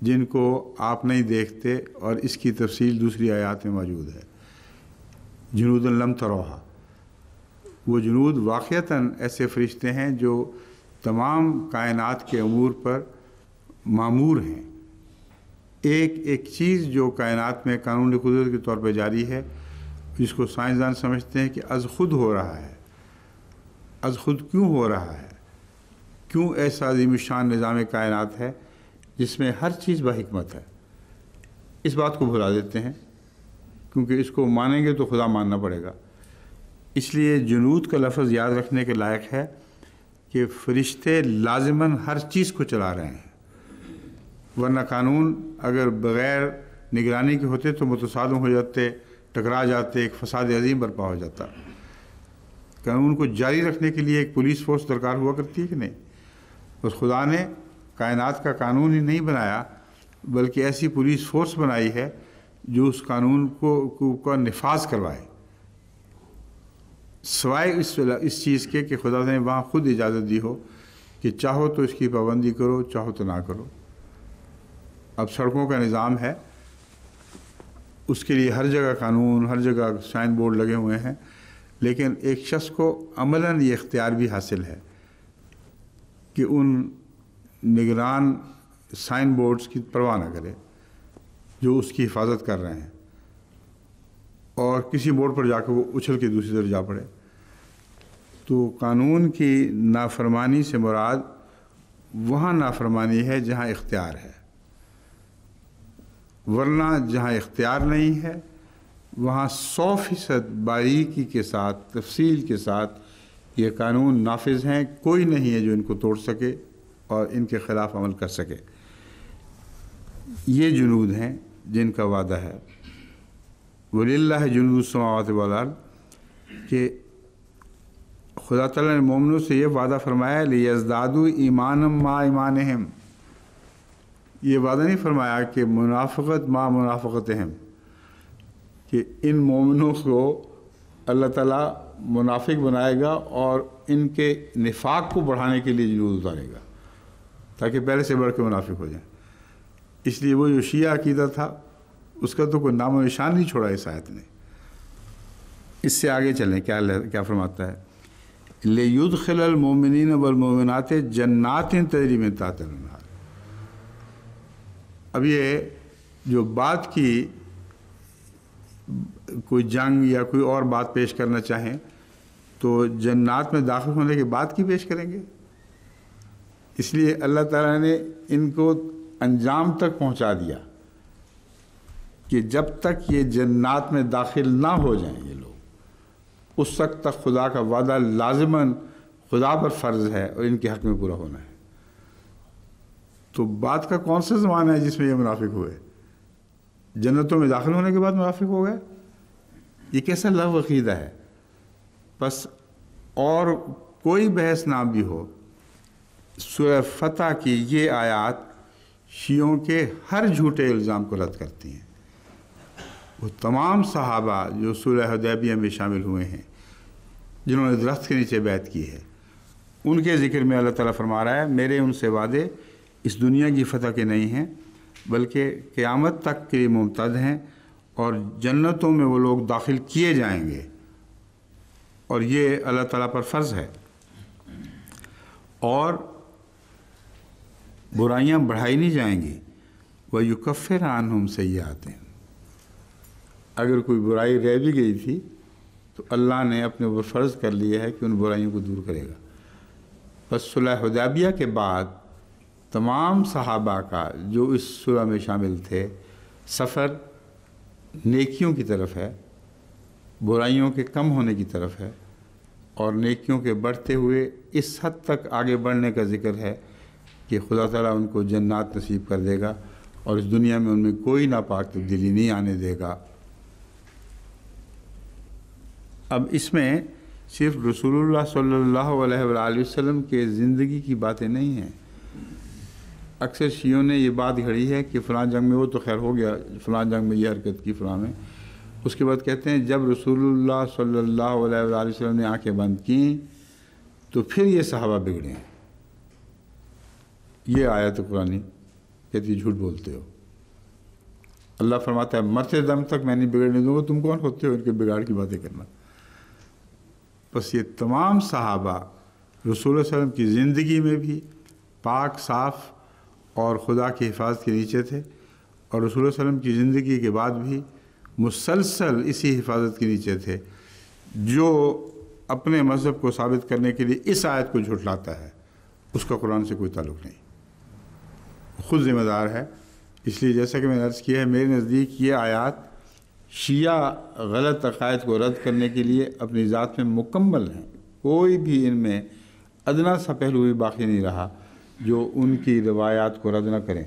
جن کو آپ نہیں دیکھتے، اور اس کی تفصیل دوسری آیات میں موجود ہے۔ جنود لم تروہا، وہ جنود واقعتاً ایسے فرشتے ہیں جو تمام کائنات کے امور پر مامور ہیں۔ ایک ایک چیز جو کائنات میں قانون قدرت کے طور پہ جاری ہے، جس کو سائنسدان سمجھتے ہیں کہ از خود ہو رہا ہے۔ از خود کیوں ہو رہا ہے؟ کیوں ایسا عظیم الشان نظام کائنات ہے جس میں ہر چیز بحکمت ہے؟ اس بات کو بھلا دیتے ہیں، کیونکہ اس کو مانیں گے تو خدا ماننا پڑے گا۔ اس لیے جنود کا لفظ یاد رکھنے کے لائق ہے کہ فرشتے لازماً ہر چیز کو چلا رہے ہیں، ورنہ قانون اگر بغیر نگرانی کے ہوتے تو متصادم ہو جاتے، ٹکرا جاتے، ایک فساد عظیم برپا ہو جاتا۔ قانون کو جاری رکھنے کے لیے ایک پولیس فورس درکار ہوا کرتی ہے کہ نہیں؟ بس خدا نے کائنات کا قانون ہی نہیں بنایا، بلکہ ایسی پولیس فورس بنائی ہے جو اس قانون کو نفاذ کروائے، سوائے اس چیز کے کہ خدا نے وہاں خود اجازت دی ہو کہ چاہو تو اس کی پابندی کرو، چاہو تو نہ کرو۔ اب سڑکوں کا نظام ہے، اس کے لیے ہر جگہ قانون، ہر جگہ سائن بورڈ لگے ہوئے ہیں، لیکن ایک شخص کو عملاً یہ اختیار بھی حاصل ہے کہ ان نگران سائن بورڈز کی پرواہ نہ کرے جو اس کی حفاظت کر رہے ہیں، اور کسی بورڈ پر جا کے وہ اچھل کے دوسری طرف جا پڑے۔ تو قانون کی نافرمانی سے مراد وہاں نافرمانی ہے جہاں اختیار ہے، ورنہ جہاں اختیار نہیں ہے وہاں 100% باریکی کے ساتھ، تفصیل کے ساتھ یہ قانون نافذ ہیں، کوئی نہیں ہے جو ان کو توڑ سکے اور ان کے خلاف عمل کر سکے۔ یہ جنود ہیں جن کا وعدہ ہے وَلِلَّهِ جُنُودُ السَّمَاوَاتِ وَالْأَرْضِ، کہ خدا تعالیٰ نے مومنوں سے یہ وعدہ فرمایا لِيَزْدَادُوا إِيمَانًا مَعَ إِيمَانِهِمْ، یہ وعدہ نہیں فرمایا کہ منافقت مع منافقتہم، کہ ان مومنوں کو اللہ تعالیٰ منافق بنائے گا اور ان کے نفاق کو بڑھانے کے لیے جنود اتارے گا تاکہ پہلے سے بڑھ کے منافق ہو جائیں۔ اس لیے وہ جو شیعہ عقیدہ تھا اس کا تو کوئی نام و نشان نہیں چھوڑا اس آیت نے۔ اس سے آگے چلیں، کیا فرماتا ہے؟ لِيُدْخِلَ الْمُؤْمِنِينَ وَالْمُؤْمِنَاتِ جَنَّاتٍ تَجْرِی مِن تحتہا الْأَنْہار۔ اب یہ جو بات کی کوئی جنگ یا کوئی اور بات پیش کرنا چاہیں تو جنات میں داخل ہونے کے بعد کی پیش کریں گے؟ اس لیے اللہ تعالیٰ نے ان کو انجام تک پہنچا دیا کہ جب تک یہ جنات میں داخل نہ ہو جائیں یہ لوگ، اس وقت تک خدا کا وعدہ لازماً خدا پر فرض ہے اور ان کے حق میں پورا ہونا ہے۔ تو بات کا کون سا زمانہ ہے جس میں یہ منافق ہوئے؟ جنتوں میں داخل ہونے کے بعد منافق ہو گئے؟ یہ کیسا لغو عقیدہ ہے؟ بس اور کوئی بحث نہ بھی ہو، سورہ فتح کی یہ آیات شیعوں کے ہر جھوٹے الزام کو رد کرتی ہیں۔ وہ تمام صحابہ جو صلح حدیبیہ میں شامل ہوئے ہیں، جنہوں نے درخت کے نیچے بیعت کی ہے، ان کے ذکر میں اللہ تعالیٰ فرما رہا ہے میرے ان سے وعدے اس دنیا کی فتح کے نہیں ہیں بلکہ قیامت تک کے لیے ممتد ہیں، اور جنتوں میں وہ لوگ داخل کیے جائیں گے، اور یہ اللہ تعالیٰ پر فرض ہے۔ اور برائیاں بڑھائی نہیں جائیں گی، وَيُكَفِّرُ عَنْهُمْ سَيِّئَاتِهِمْ، اگر کوئی برائی رہ بھی گئی تھی تو اللہ نے اپنے اوپر فرض کر لیا ہے کہ ان برائیوں کو دور کرے گا۔ بس صلح حدیبیہ کے بعد تمام صحابہ کا جو اس صلح میں شامل تھے، سفر نیکیوں کی طرف ہے، برائیوں کے کم ہونے کی طرف ہے، اور نیکیوں کے بڑھتے ہوئے اس حد تک آگے بڑھنے کا ذکر ہے کہ خدا تعالیٰ ان کو جنات نصیب کر دے گا اور اس دنیا میں ان میں کوئی ناپاک تبدیلی نہیں آنے دے گا۔ اب اس میں صرف رسول اللہ صلی اللہ علیہ وآلہ وسلم کے زندگی کی باتیں نہیں ہیں۔ اکثر شیعوں نے یہ بات گھڑی ہے کہ فلاں جنگ میں وہ تو خیر ہو گیا، فلاں جنگ میں یہ حرکت کی، فلاں میں، اس کے بعد کہتے ہیں جب رسول اللہ صلی اللہ علیہ وآلہ وسلم نے آنکھیں بند کیں تو پھر یہ صحابہ بگڑے ہیں۔ یہ آیت قرآنی کہتی جھوٹ بولتے ہو۔ اللہ فرماتا ہے مرتے دم تک میں نہیں بگڑنے دوں گا، تم کون ہوتے ہو ان کے بگاڑ کی باتیں کرنا۔ بس یہ تمام صحابہ رسول اللہ علیہ وسلم کی زندگی میں بھی پاک صاف اور خدا کی حفاظت کے نیچے تھے، اور رسول اللہ علیہ وسلم کی زندگی کے بعد بھی مسلسل اسی حفاظت کے نیچے تھے۔ جو اپنے مذہب کو ثابت کرنے کے لیے اس آیت کو جھٹلاتا ہے اس کا قرآن سے کوئی تعلق نہیں، خود ذمہ دار ہے۔ اس لیے جیسا کہ میں نے عرض کیا ہے، میرے نزدیک یہ آیات شیعہ غلط عقائد کو رد کرنے کے لیے اپنی ذات میں مکمل ہیں، کوئی بھی ان میں ادنا سا پہلو بھی باقی نہیں رہا جو ان کی روایات کو رد نہ کریں۔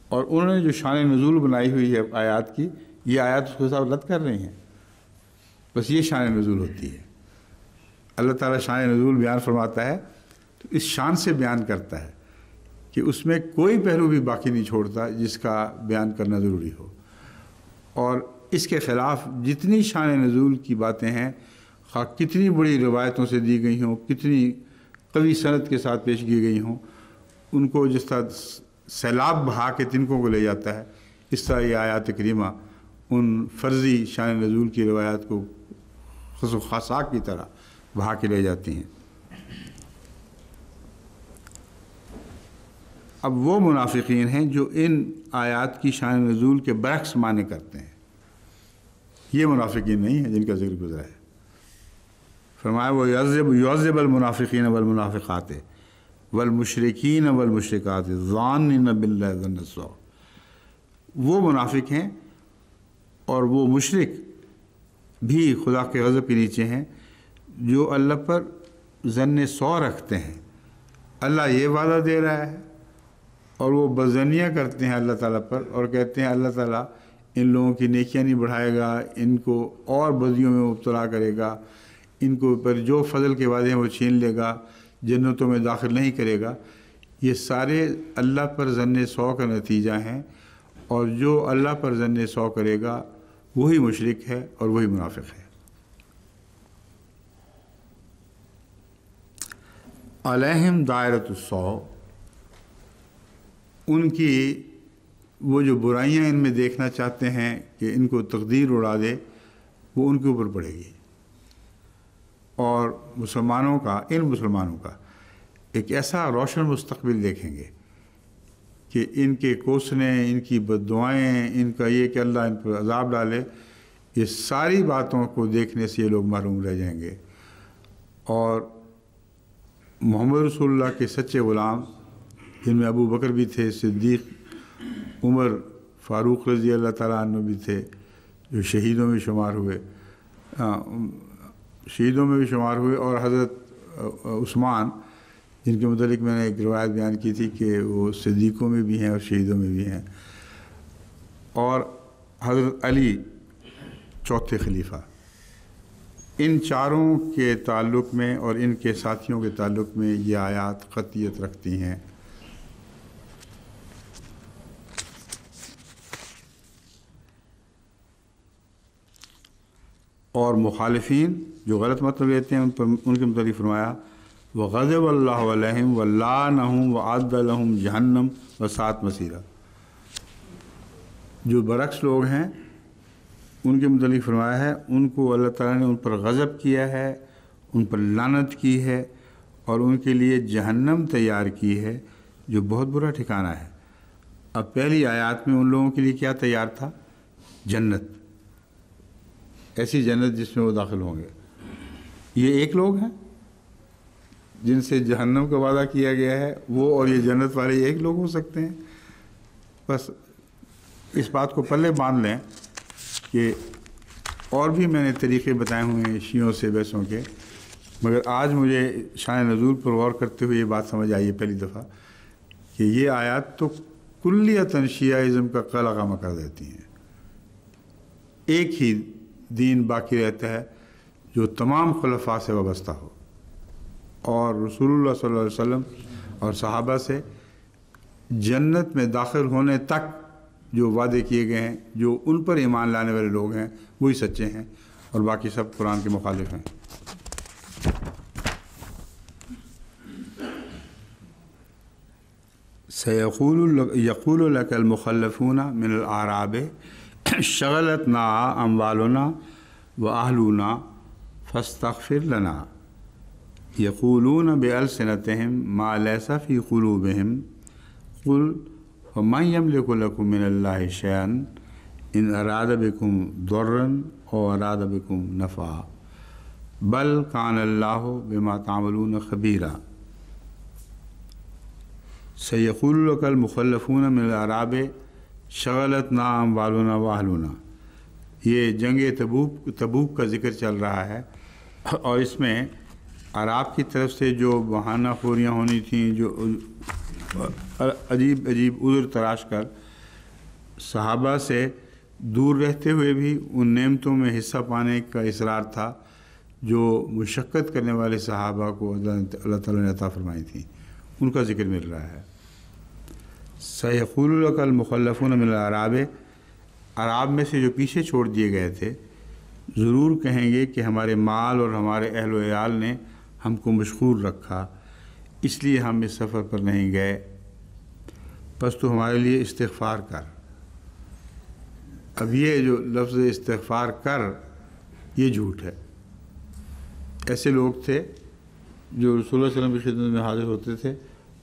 اور انہوں نے جو شان نزول بنائی ہوئی ہے آیات کی، یہ آیات اس کے ساتھ رد کر رہی ہیں، بس یہ شان نزول ہوتی ہے۔ اللہ تعالیٰ شان نزول بیان فرماتا ہے تو اس شان سے بیان کرتا ہے کہ اس میں کوئی پہلو بھی باقی نہیں چھوڑتا جس کا بیان کرنا ضروری ہو۔ اور اس کے خلاف جتنی شان نزول کی باتیں ہیں، خواہ کتنی بڑی روایتوں سے دی گئی ہوں، کتنی قوی سند کے ساتھ پیش کی گئی ہوں، ان کو جس طرح سیلاب بہا کے تنکوں کو لے جاتا ہے، اس طرح یہ آیات کریمہ ان فرضی شان نزول کی روایات کو خس و خاصاک کی طرح بہا کے لے جاتی ہیں۔ اب وہ منافقین ہیں جو ان آیات کی شان نزول کے برعکس معنی کرتے ہیں، یہ منافقین نہیں ہیں جن کا ذکر گزرا ہے۔ فرمایا وہ یعذب المنافقین والمنافقات والمشرکین والمشرکات ظانین باللہ ظن السوء۔ وہ منافق ہیں اور وہ مشرک بھی خدا کے غضب کے نیچے ہیں جو اللہ پر ظن سوء رکھتے ہیں۔ اللہ یہ وعدہ دے رہا ہے اور وہ بظنیہ کرتے ہیں اللہ تعالیٰ پر، اور کہتے ہیں اللہ تعالیٰ ان لوگوں کی نیکیاں نہیں بڑھائے گا، ان کو اور بدیوں میں مبتلا کرے گا، ان کو پر جو فضل کے وعدے ہیں وہ چھین لے گا، جنتوں میں داخل نہیں کرے گا۔ یہ سارے اللہ پر ظن سوء کا نتیجہ ہیں، اور جو اللہ پر ظن سوء کرے گا وہی مشرک ہے اور وہی منافق ہے۔ علیہم دائرۃ السوء، ان کی وہ جو برائیاں ان میں دیکھنا چاہتے ہیں کہ ان کو تقدیر اڑا دے، وہ ان کے اوپر پڑے گی، اور مسلمانوں کا ایک ایسا روشن مستقبل دیکھیں گے کہ ان کے کوسنے، ان کی بد دعائیں، ان کا یہ کہ اللہ ان پر عذاب ڈالے، یہ ساری باتوں کو دیکھنے سے یہ لوگ محروم رہ جائیں گے۔ اور محمد رسول اللہ کے سچے غلام، جن میں ابو بکر بھی تھے، صدیق، عمر، فاروق رضی اللہ تعالیٰ عنہ بھی تھے، جو شہیدوں میں شمار ہوئے، اور حضرت عثمان، جن کے متعلق میں نے ایک روایت بیان کی تھی کہ وہ صدیقوں میں بھی ہیں اور شہیدوں میں بھی ہیں، اور حضرت علی چوتھے خلیفہ۔ ان چاروں کے تعلق میں اور ان کے ساتھیوں کے تعلق میں یہ آیات قطعیت رکھتی ہیں۔ اور مخالفین جو غلط مطلب لیتے ہیں ان کے متعلق فرمایا وغضب اللہ علیہم ولعنہم وأعد لہم جہنم وساءت مصیرا۔ جو برعکس لوگ ہیں ان کے متعلق فرمایا ہے ان کو اللہ تعالیٰ نے ان پر غضب کیا ہے، ان پر لعنت کی ہے، اور ان کے لیے جہنم تیار کی ہے جو بہت برا ٹھکانہ ہے۔ اب پہلی آیات میں ان لوگوں کے لیے کیا تیار تھا؟ جنت، ایسی جنت جس میں وہ داخل ہوں گے۔ یہ ایک لوگ ہیں جن سے جہنم کا وعدہ کیا گیا ہے، وہ اور یہ جنت والے ایک لوگ ہو سکتے ہیں؟ بس اس بات کو پلے باندھ لیں کہ اور بھی میں نے طریقے بتائے ہوئے ہیں شیعوں سے بحثوں کے، مگر آج مجھے شان نزول پر غور کرتے ہوئے یہ بات سمجھ آئی ہے پہلی دفعہ کہ یہ آیات تو کلیتاً شیعہ کا قلع قامہ کر دیتی ہیں۔ ایک ہی دین باقی رہتا ہے جو تمام خلفاء سے وابستہ ہو، اور رسول اللہ صلی اللہ علیہ وسلم اور صحابہ سے جنت میں داخل ہونے تک جو وعدے کیے گئے ہیں، جو ان پر ایمان لانے والے لوگ ہیں وہی سچے ہیں، اور باقی سب قرآن کے مخالف ہیں۔ یقول لک المخلفون من الاعراب شغلتنا اموالنا واہلنا فاستغفر لنا یقولون بألسنتهم ما لیس فی قلوبہم قل ومن یملک لکم من اللہ شیئا ان اراد بکم ضرا او اراد بکم نفعا بل کان اللہ بما تعملون خبیرا سیقول لک المخلفون من الاعراب شغلتنا اموالنا واہلنا. یہ جنگ تبوک کا ذکر چل رہا ہے، اور اس میں عراب کی طرف سے جو بہانہ خوریاں ہونی تھیں، جو عجیب عذر تراش کر صحابہ سے دور رہتے ہوئے بھی ان نعمتوں میں حصہ پانے کا اصرار تھا جو مشقت کرنے والے صحابہ کو اللہ تعالیٰ نے عطا فرمائی تھیں، ان کا ذکر مل رہا ہے. سیقول لک المخلفون من الاعراب، عراب میں سے جو پیچھے چھوڑ دیے گئے تھے ضرور کہیں گے کہ ہمارے مال اور ہمارے اہل و عیال نے ہم کو مشغول رکھا، اس لیے ہم اس سفر پر نہیں گئے، بس تو ہمارے لیے استغفار کر. اب یہ جو لفظ استغفار کر یہ جھوٹ ہے. ایسے لوگ تھے جو رسول اللہ صلی اللہ علیہ وسلم کی خدمت میں حاضر ہوتے تھے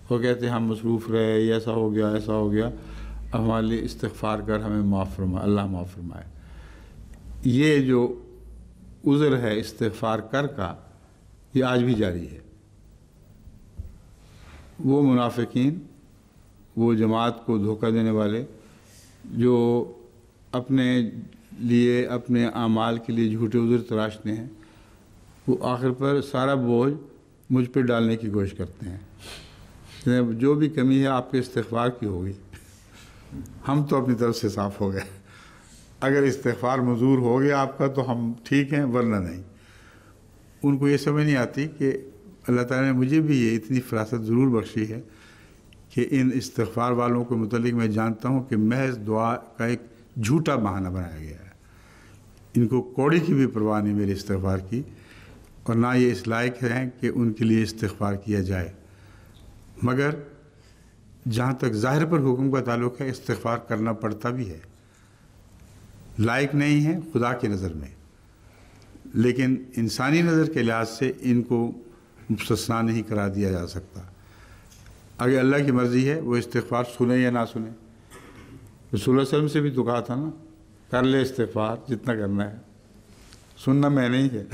اور کہتے ہم مصروف رہے، یہ ایسا ہو گیا ایسا ہو گیا، اب ہمارے لیے استغفار کر، ہمیں معاف فرمائے، اللہ معاف فرمائے. یہ جو عذر ہے استغفار کر کا یہ آج بھی جاری ہے. وہ منافقین، وہ جماعت کو دھوکہ دینے والے جو اپنے لیے اپنے اعمال کے لیے جھوٹے عذر تراشتے ہیں، وہ آخر پر سارا بوجھ مجھ پہ ڈالنے کی کوشش کرتے ہیں. جو بھی کمی ہے آپ کے استغفار کی ہوگی، ہم تو اپنی طرف سے صاف ہو گئے. اگر استغفار منظور ہو گیا آپ کا تو ہم ٹھیک ہیں، ورنہ نہیں. ان کو یہ سمجھ نہیں آتی کہ اللہ تعالیٰ نے مجھے بھی یہ اتنی فراست ضرور بخشی ہے کہ ان استغفار والوں کے متعلق میں جانتا ہوں کہ محض دعا کا ایک جھوٹا بہانہ بنایا گیا ہے. ان کو کوڑی کی بھی پرواہ نہیں میرے استغفار کی، اور نہ یہ اس لائق ہیں کہ ان کے لیے استغفار کیا جائے. مگر جہاں تک ظاہر پر حکم کا تعلق ہے استغفار کرنا پڑتا بھی ہے. لائق نہیں ہے خدا کی نظر میں، لیکن انسانی نظر کے لحاظ سے ان کو مستثنا نہیں قرار دیا جا سکتا. اگر اللہ کی مرضی ہے وہ استغفار سنیں یا نہ سنیں. رسول اللہ صلی اللہ علیہ وسلم سے بھی تو کہا تھا نا، کر لے استغفار جتنا کرنا ہے، سننا میں نہیں ہے.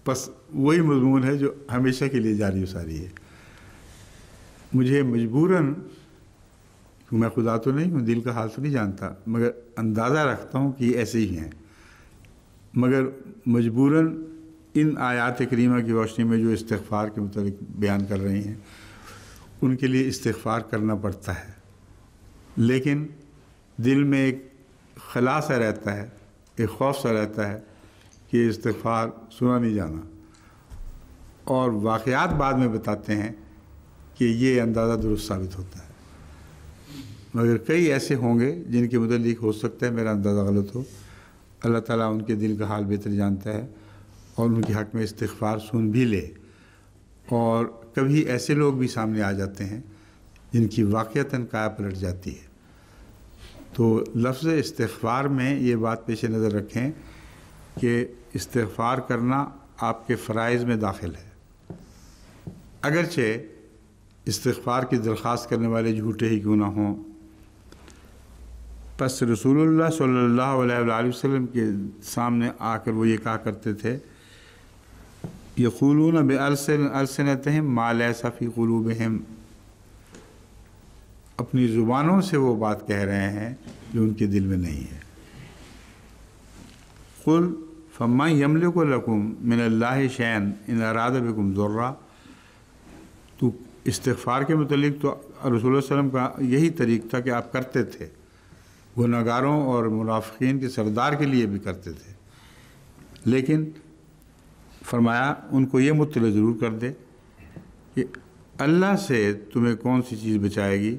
بس وہی مضمون ہے جو ہمیشہ کے لیے جاری و ساری ہے. مجھے مجبوراً، میں خدا تو نہیں ہوں، دل کا حال تو نہیں جانتا، مگر اندازہ رکھتا ہوں کہ یہ ایسے ہی ہیں، مگر مجبوراً ان آیات کریمہ کی روشنی میں جو استغفار کے متعلق بیان کر رہی ہیں ان کے لیے استغفار کرنا پڑتا ہے. لیکن دل میں ایک خلا سا رہتا ہے، ایک خوف سا رہتا ہے کہ استغفار سنا نہیں جانا، اور واقعات بعد میں بتاتے ہیں کہ یہ اندازہ درست ثابت ہوتا ہے. مگر کئی ایسے ہوں گے جن کے متعلق ہو سکتا ہے میرا اندازہ غلط ہو. اللہ تعالیٰ ان کے دل کا حال بہتر جانتا ہے اور ان کے حق میں استغفار سن بھی لے. اور کبھی ایسے لوگ بھی سامنے آ جاتے ہیں جن کی واقعتاً کایا پلٹ جاتی ہے. تو لفظ استغفار میں یہ بات پیش نظر رکھیں کہ استغفار کرنا آپ کے فرائض میں داخل ہے. اگرچہ استغفار کی درخواست کرنے والے جھوٹے ہی کیوں نہ ہوں. پس رسول اللہ صلی اللہ علیہ وآلہ وسلم کے سامنے آ کر وہ یہ کہا کرتے تھے، یقولون بألسنتہم ما لیس فی قلوبہم، اپنی زبانوں سے وہ بات کہہ رہے ہیں جو ان کے دل میں نہیں ہے. قل فمن یملک لکم من اللہ شیئا ان اراد بکم ضرا. تو استغفار کے متعلق تو رسول اللہ صلی اللہ علیہ وسلم کا یہی طریق تھا کہ آپ کرتے تھے، گناہگاروں اور منافقین کے سردار کے لیے بھی کرتے تھے. لیکن فرمایا ان کو یہ مطلع ضرور کر دے کہ اللہ سے تمہیں کون سی چیز بچائے گی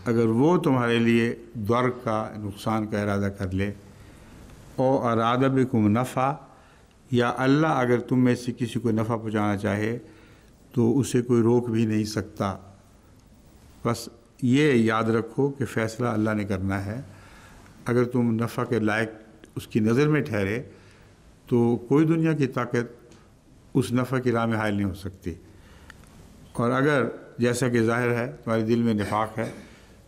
اگر وہ تمہارے لیے ضر کا، نقصان کا ارادہ کر لے، او اراد بکم نفع، یا اللہ اگر تم میں سے کسی کو نفع پہنچانا چاہے تو اسے کوئی روک بھی نہیں سکتا. بس یہ یاد رکھو کہ فیصلہ اللہ نے کرنا ہے. اگر تم نفع کے لائق اس کی نظر میں ٹھہرے تو کوئی دنیا کی طاقت اس نفع کی راہ میں حائل نہیں ہو سکتی. اور اگر جیسا کہ ظاہر ہے تمہارے دل میں نفاق ہے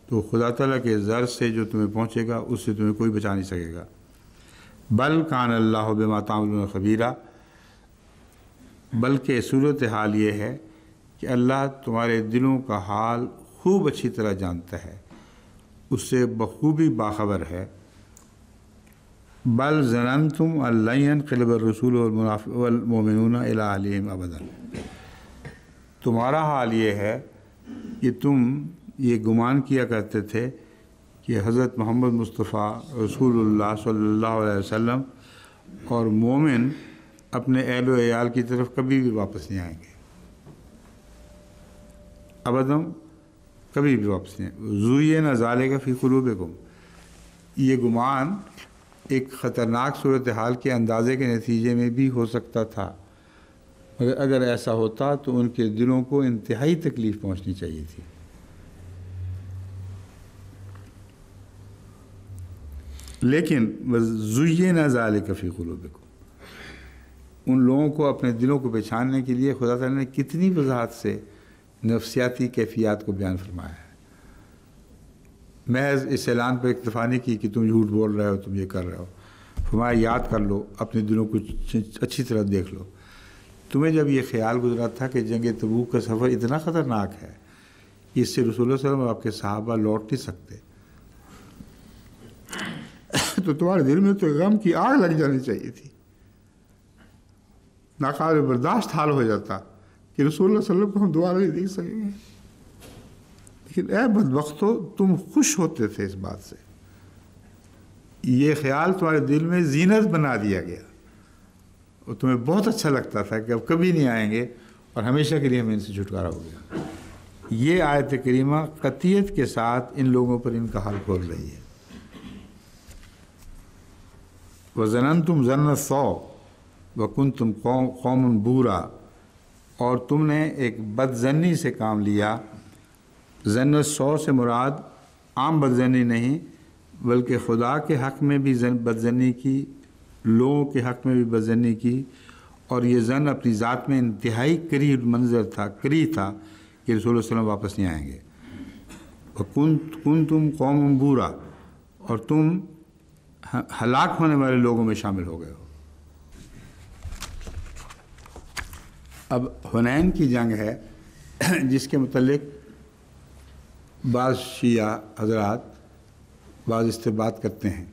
تو خدا تعالیٰ کے ضرر سے جو تمہیں پہنچے گا اس سے تمہیں کوئی بچا نہیں سکے گا. بل کان اللہ بما تعملون خبیرہ، بلکہ صورتحال یہ ہے کہ اللہ تمہارے دلوں کا حال خوب اچھی طرح جانتا ہے، اس سے بخوبی باخبر ہے. بل ظننتم ان لن ينقلب الرسول والمؤمنون الی اہلہم ابدا، تمہارا حال یہ ہے کہ تم یہ گمان کیا کرتے تھے کہ حضرت محمد مصطفیٰ رسول اللہ صلی اللہ علیہ وسلم اور مومن اپنے اہل و عیال کی طرف کبھی بھی واپس نہیں آئیں گے. ابداً کبھی بھی واپس نہیں آئیں گے. زُیِّنَ ذَلِکَ فِی قُلُوبِکُم، یہ گمان ایک خطرناک صورتحال کے اندازے کے نتیجے میں بھی ہو سکتا تھا، مگر اگر ایسا ہوتا تو ان کے دلوں کو انتہائی تکلیف پہنچنی چاہیے تھی. لیکن زُیِّنَ ذَلِکَ فِی قُلُوبِکُم، ان لوگوں کو اپنے دلوں کو پہچاننے کے لیے خدا تعالیٰ نے کتنی وضاحت سے نفسیاتی کیفیات کو بیان فرمایا ہے. محض اس اعلان پر اکتفا نہیں کی کہ تم جھوٹ بول رہے ہو، تم یہ کر رہے ہو. فرمایا یاد کر لو، اپنے دلوں کو اچھی طرح دیکھ لو. تمہیں جب یہ خیال گزرا تھا کہ جنگ تبوک کا سفر اتنا خطرناک ہے کہ اس سے رسول اللہ صلی اللہ علیہ وسلم اور آپ کے صحابہ لوٹ نہیں سکتے، تو تمہارے دل میں تو غم کی آگ لگ جانی چاہیے تھی، ناقابل برداشت حال ہو جاتا کہ رسول اللہ صلی اللہ علیہ وسلم کو ہم دوبارہ نہیں دیکھ سکیں گے. لیکن اے بدبختو، تم خوش ہوتے تھے اس بات سے. یہ خیال تمہارے دل میں زینت بنا دیا گیا اور تمہیں بہت اچھا لگتا تھا کہ اب کبھی نہیں آئیں گے اور ہمیشہ کے لیے ہمیں ان سے چھٹکارا ہو گیا. یہ آیت کریمہ قطعیت کے ساتھ ان لوگوں پر ان کا حال کھول رہی ہے. وَظَنَنْتُمْ ظَنَّ السَّوْءِ وَكُنْتُمْ قَوْمًا بُورًا، اور تم نے ایک بدظنی سے کام لیا. ظن السوء سے مراد عام بدظنی نہیں بلکہ خدا کے حق میں بھی بدظنی کی، لوگوں کے حق میں بھی بدظنی کی، اور یہ ظن اپنی ذات میں انتہائی قریب منظر تھا، قریب تھا کہ رسول اللہ صلی اللہ علیہ وسلم واپس نہیں آئیں گے. وَكُنْتُمْ قَوْمًا بُورًا، اور تم ہلاک ہونے والے لوگوں میں شامل ہو گئے ہو. اب حنین کی جنگ ہے جس کے متعلق بعض شیعہ حضرات بعض استنباط کرتے ہیں،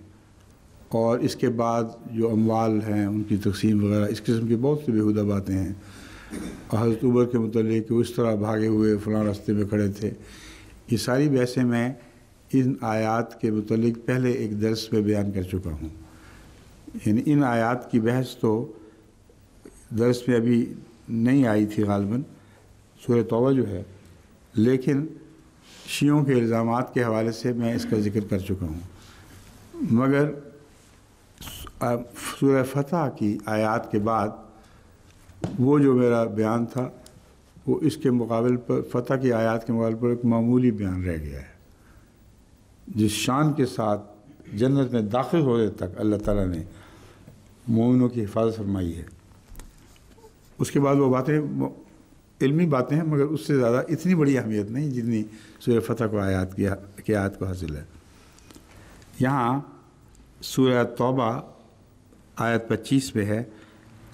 اور اس کے بعد جو اموال ہیں ان کی تقسیم وغیرہ اس قسم کی بہت سی بیہودہ باتیں ہیں. اور حضرت عمر کے متعلق کہ وہ اس طرح بھاگے ہوئے فلاں راستے میں کھڑے تھے. یہ ساری بحثیں میں ان آیات کے متعلق پہلے ایک درس میں بیان کر چکا ہوں. یعنی ان آیات کی بحث تو درس میں ابھی نہیں آئی تھی غالباً، سورہ توبہ جو ہے، لیکن شیعوں کے الزامات کے حوالے سے میں اس کا ذکر کر چکا ہوں. مگر سورہ فتح کی آیات کے بعد وہ جو میرا بیان تھا وہ اس کے مقابل پر، فتح کی آیات کے مقابل پر ایک معمولی بیان رہ گیا ہے. جس شان کے ساتھ جنت میں داخل ہونے تک اللہ تعالیٰ نے مومنوں کی حفاظت فرمائی ہے، اس کے بعد وہ باتیں علمی باتیں ہیں، مگر اس سے زیادہ اتنی بڑی اہمیت نہیں جتنی سورہ فتح کو آیات کو حاصل ہے. یہاں سورہ توبہ آیت 25 پہ ہے،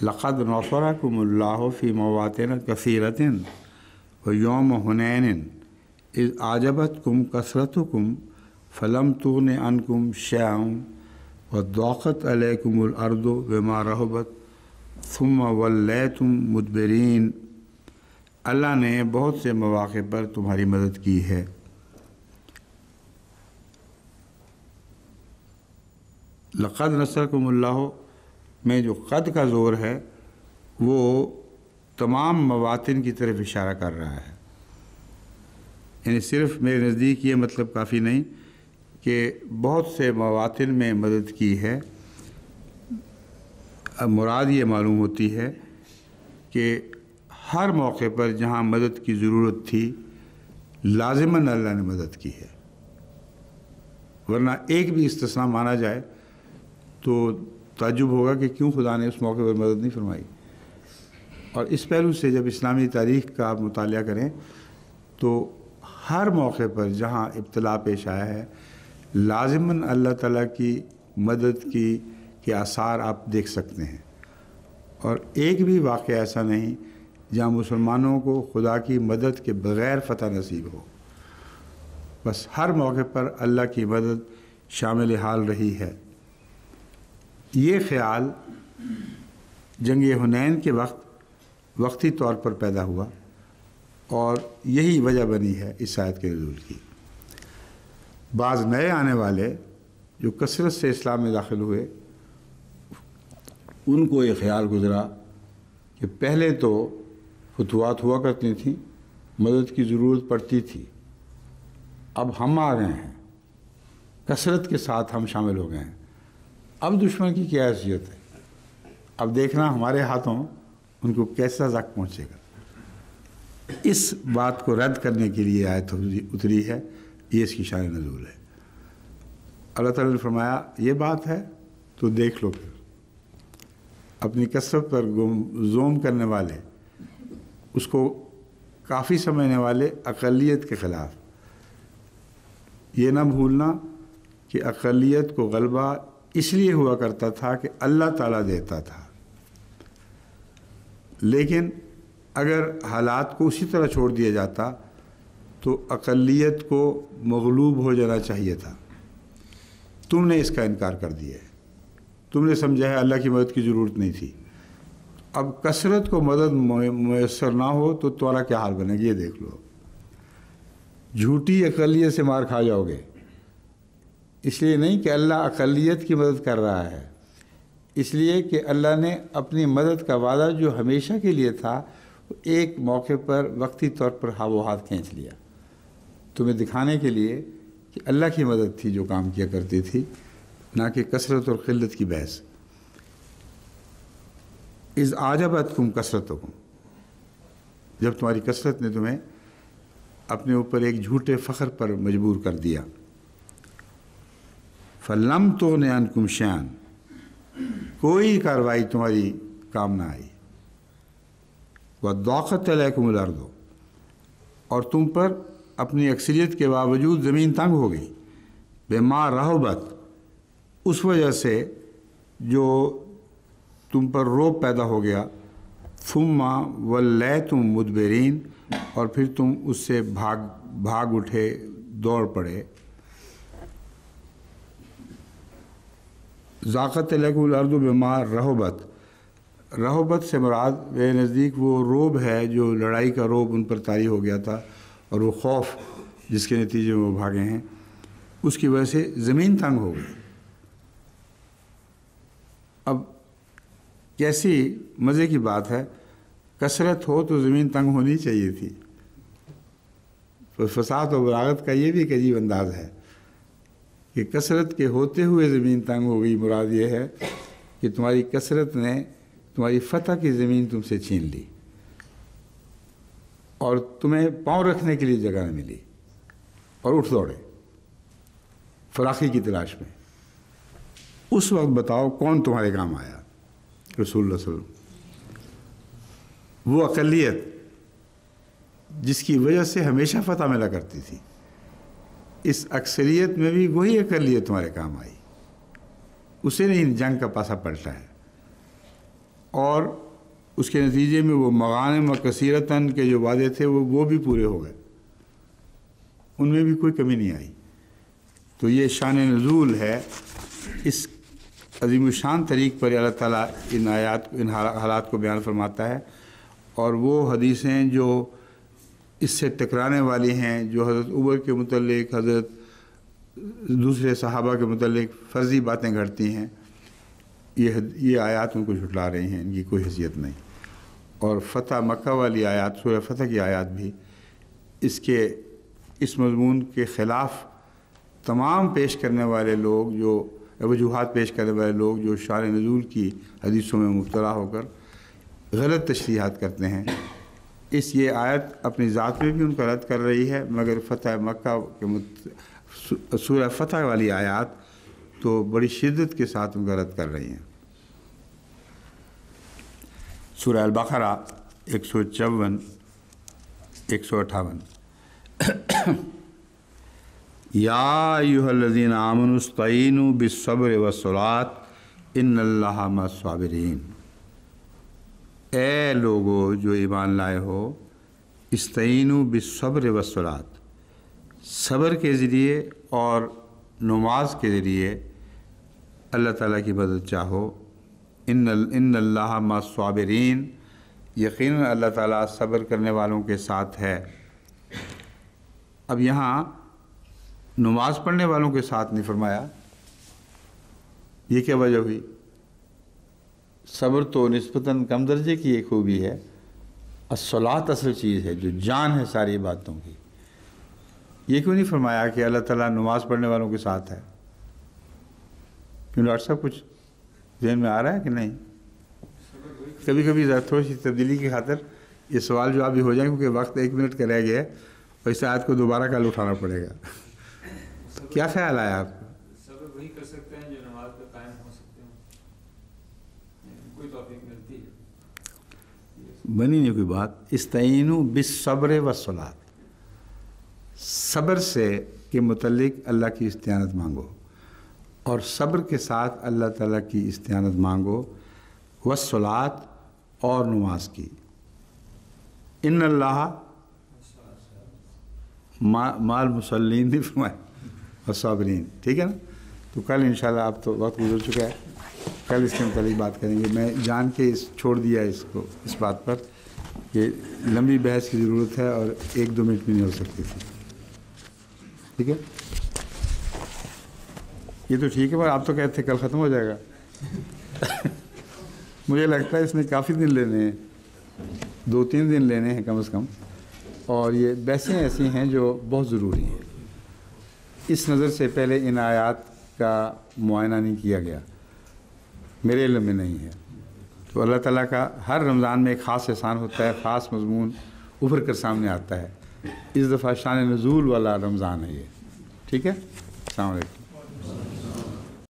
لَقَدْ نَصَرَكُمُ اللَّهُ فِي مَوَاطِنَ كَثِيرَةٍ وَيَوْمَ حُنَيْنٍ إِذْ أَعْجَبَتْكُمْ كَثْرَتُكُمْ فَلَمْ تُغْنِ عَنْكُمْ شَيْئًا وَضَاقَتْ عَلَيْكُمُ الْأَرْضُ بِمَا رَحُبَتْ ثُمَّ وَلَّيْتُمْ مُدْبِرِينَ. اللہ نے بہت سے مواقع پر تمہاری مدد کی ہے. لقد نصرکم اللہ میں جو قد کا زور ہے وہ تمام مواطن کی طرف اشارہ کر رہا ہے. یعنی صرف میرے نزدیک یہ مطلب کافی نہیں کہ بہت سے مواطن میں مدد کی ہے. اب مراد یہ معلوم ہوتی ہے کہ ہر موقع پر جہاں مدد کی ضرورت تھی لازماً اللہ نے مدد کی ہے، ورنہ ایک بھی استثناء مانا جائے تو تعجب ہوگا کہ کیوں خدا نے اس موقع پر مدد نہیں فرمائی۔ اور اس پہلو سے جب اسلامی تاریخ کا آپ مطالعہ کریں تو ہر موقع پر جہاں ابتلا پیش آیا ہے لازماً اللہ تعالیٰ کی مدد کے آثار آپ دیکھ سکتے ہیں، اور ایک بھی واقعہ ایسا نہیں جہاں مسلمانوں کو خدا کی مدد کے بغیر فتح نصیب ہو۔ بس ہر موقع پر اللہ کی مدد شامل حال رہی ہے۔ یہ خیال جنگ حنین کے وقتی طور پر پیدا ہوا، اور یہی وجہ بنی ہے اس آیت کے نزول کی۔ بعض نئے آنے والے جو کثرت سے اسلام میں داخل ہوئے، ان کو یہ خیال گزرا کہ پہلے تو فتوحات ہوا کرتی تھیں، مدد کی ضرورت پڑتی تھی، اب ہم آ گئے ہیں، کثرت کے ساتھ ہم شامل ہو گئے ہیں، اب دشمن کی کیا حیثیت ہے، اب دیکھنا ہمارے ہاتھوں ان کو کیسا زخم پہنچے گا۔ اس بات کو رد کرنے کے لیے آیت اتری ہے، یہ اس کی شان نزول ہے۔ اللہ تعالیٰ نے فرمایا یہ بات ہے تو دیکھ لو، پھر اپنی کثرت پر زوم کرنے والے، اس کو کافی سمجھنے والے اقلیت کے خلاف، یہ نہ بھولنا کہ اقلیت کو غلبہ اس لیے ہوا کرتا تھا کہ اللہ تعالیٰ دیتا تھا، لیکن اگر حالات کو اسی طرح چھوڑ دیا جاتا تو اقلیت کو مغلوب ہو جانا چاہیے تھا۔ تم نے اس کا انکار کر دیا ہے، تم نے سمجھا ہے اللہ کی مدد کی ضرورت نہیں تھی، اب کثرت کو مدد میسر نہ ہو تو تمہارا کیا حال بنے گا یہ دیکھ لو۔ جھوٹی اقلیت سے مار کھا جاؤ گے، اس لیے نہیں کہ اللہ اقلیت کی مدد کر رہا ہے، اس لیے کہ اللہ نے اپنی مدد کا وعدہ جو ہمیشہ کے لیے تھا ایک موقع پر وقتی طور پر ہاتھ کھینچ لیا، تمہیں دکھانے کے لیے کہ اللہ کی مدد تھی جو کام کیا کرتی تھی، نہ کہ کثرت اور قلت کی بحث۔ اذ اعجبتکم کثرتکم، جب تمہاری کثرت نے تمہیں اپنے اوپر ایک جھوٹے فخر پر مجبور کر دیا۔ فلم تغن عنکم شیئا، کوئی کارروائی تمہاری کام نہ آئی۔ وضاقت علیکم الارض، اور تم پر اپنی اکثریت کے باوجود زمین تنگ ہو گئی، بما رحبت، اس وجہ سے جو تم پر رعب پیدا ہو گیا، ثم ولیتم مدبرین، اور پھر تم اس سے بھاگ اٹھے، دوڑ پڑے۔ ضاقت علیکم الارض بما رحبت، رحبت سے مراد میرے نزدیک وہ رعب ہے جو لڑائی کا رعب ان پر طاری ہو گیا تھا، اور وہ خوف جس کے نتیجے میں وہ بھاگے ہیں، اس کی وجہ سے زمین تنگ ہو گئی۔ اب کیسی مزے کی بات ہے، کثرت ہو تو زمین تنگ ہونی چاہیے تھی۔ تو فساد و بلاغت کا یہ بھی ایک عجیب انداز ہے کہ کثرت کے ہوتے ہوئے زمین تنگ ہو گئی، مراد یہ ہے کہ تمہاری کثرت نے تمہاری فتح کی زمین تم سے چھین لی، اور تمہیں پاؤں رکھنے کے لیے جگہ نہ ملی، اور اٹھ دوڑے فراخی کی تلاش میں۔ اس وقت بتاؤ کون تمہارے کام آیا؟ رسول اللہ صلی اللہ علیہ وسلم، وہ اقلیت جس کی وجہ سے ہمیشہ فتح ملا کرتی تھی، اس اکثریت میں بھی وہی اقلیت تمہارے کام آئی، اسے نے جنگ کا پاسا پلٹا ہے، اور اس کے نتیجے میں وہ مغانم و کثیرتاً کے جو وعدے تھے وہ بھی پورے ہو گئے، ان میں بھی کوئی کمی نہیں آئی۔ تو یہ شان نزول ہے، اس عظیم الشان طریق پر اللہ تعالیٰ ان حالات کو بیان فرماتا ہے، اور وہ حدیثیں جو اس سے ٹکرانے والی ہیں، جو حضرت عمر کے متعلق، حضرت دوسرے صحابہ کے متعلق فرضی باتیں گھڑتی ہیں، یہ آیات ان کو جھٹلا رہی ہیں، ان کی کوئی حیثیت نہیں۔ اور فتح مکہ والی آیات، سورہ فتح کی آیات بھی اس مضمون کے خلاف تمام پیش کرنے والے لوگ، جو وجوہات پیش کرنے والے لوگ جو شان نزول کی حدیثوں میں مبتلا ہو کر غلط تشریحات کرتے ہیں، اس یہ آیت اپنی ذات میں بھی ان کا رد کر رہی ہے، مگر فتح مکہ کے سورہ فتح والی آیات تو بڑی شدت کے ساتھ ان کا رد کر رہی ہیں۔ سورہ البقرہ 154 158 یا ایھا الذین آمنوا استعینوا بالصبر والصلاۃ ان اللہ مع الصابرین، اے لوگو جو ایمان لائے ہو، استعینوا بالصبر والصلاۃ، صبر کے ذریعے اور نماز کے ذریعے اللہ تعالیٰ کی مدد چاہو۔ ان اللہ مع الصابرین، یقیناً اللہ تعالیٰ صبر کرنے والوں کے ساتھ ہے۔ اب یہاں نماز پڑھنے والوں کے ساتھ نہیں فرمایا، یہ کیا وجہ ہوئی؟ صبر تو نسبتاً کم درجے کی ایک خوبی ہے، الصلاۃ اصل چیز ہے جو جان ہے ساری باتوں کی۔ یہ کیوں نہیں فرمایا کہ اللہ تعالیٰ نماز پڑھنے والوں کے ساتھ ہے؟ کیوں ڈاکٹر صاحب کچھ ذہن میں آ رہا ہے کہ نہیں؟ کبھی کبھی ذرا تھوڑی سی تبدیلی کی خاطر یہ سوال جواب بھی ہو جائیں، کیونکہ وقت 1 منٹ کا رہ گیا ہے اور اس آیت کو دوبارہ کل اٹھانا پڑے گا۔ کیا خیال آیا آپ کو؟ صبر وہی کر سکتے ہیں جو نماز پہ قائم ہو سکتے ہیں، کوئی توفیق ملتی ہے؟ بنی نہیں کوئی بات۔ استعینوا بالصبر والصلاۃ، صبر سے کے متعلق اللہ کی استعانت مانگو اور صبر کے ساتھ اللہ تعالیٰ کی استعانت مانگو، والصلاۃ اور نماز کی۔ ان اللہ مع المصلین نہیں فرمایا، والصابرین، ٹھیک ہے نا؟ تو کل انشاءاللہ اب تو وقت گزر چکا ہے، کل اس کے متعلق بات کریں گے۔ میں جان کے چھوڑ دیا اس کو اس بات پر کہ لمبی بحث کی ضرورت ہے اور 1-2 منٹ میں نہیں ہو سکتی تھی، ٹھیک ہے؟ یہ تو ٹھیک ہے، پر آپ تو کہتے تھے کل ختم ہو جائے گا۔ مجھے لگتا ہے اس نے کافی دن لینے ہیں، 2-3 دن لینے ہیں کم از کم، اور یہ بحثیں ایسی ہیں جو بہت ضروری ہیں۔ اس نظر سے پہلے ان آیات کا معائنہ نہیں کیا گیا، میرے علم میں نہیں ہے۔ تو اللہ تعالیٰ کا ہر رمضان میں ایک خاص احسان ہوتا ہے، خاص مضمون ابھر کر سامنے آتا ہے۔ اس دفعہ شان نزول والا رمضان ہے یہ، ٹھیک ہے؟ السلام علیکم۔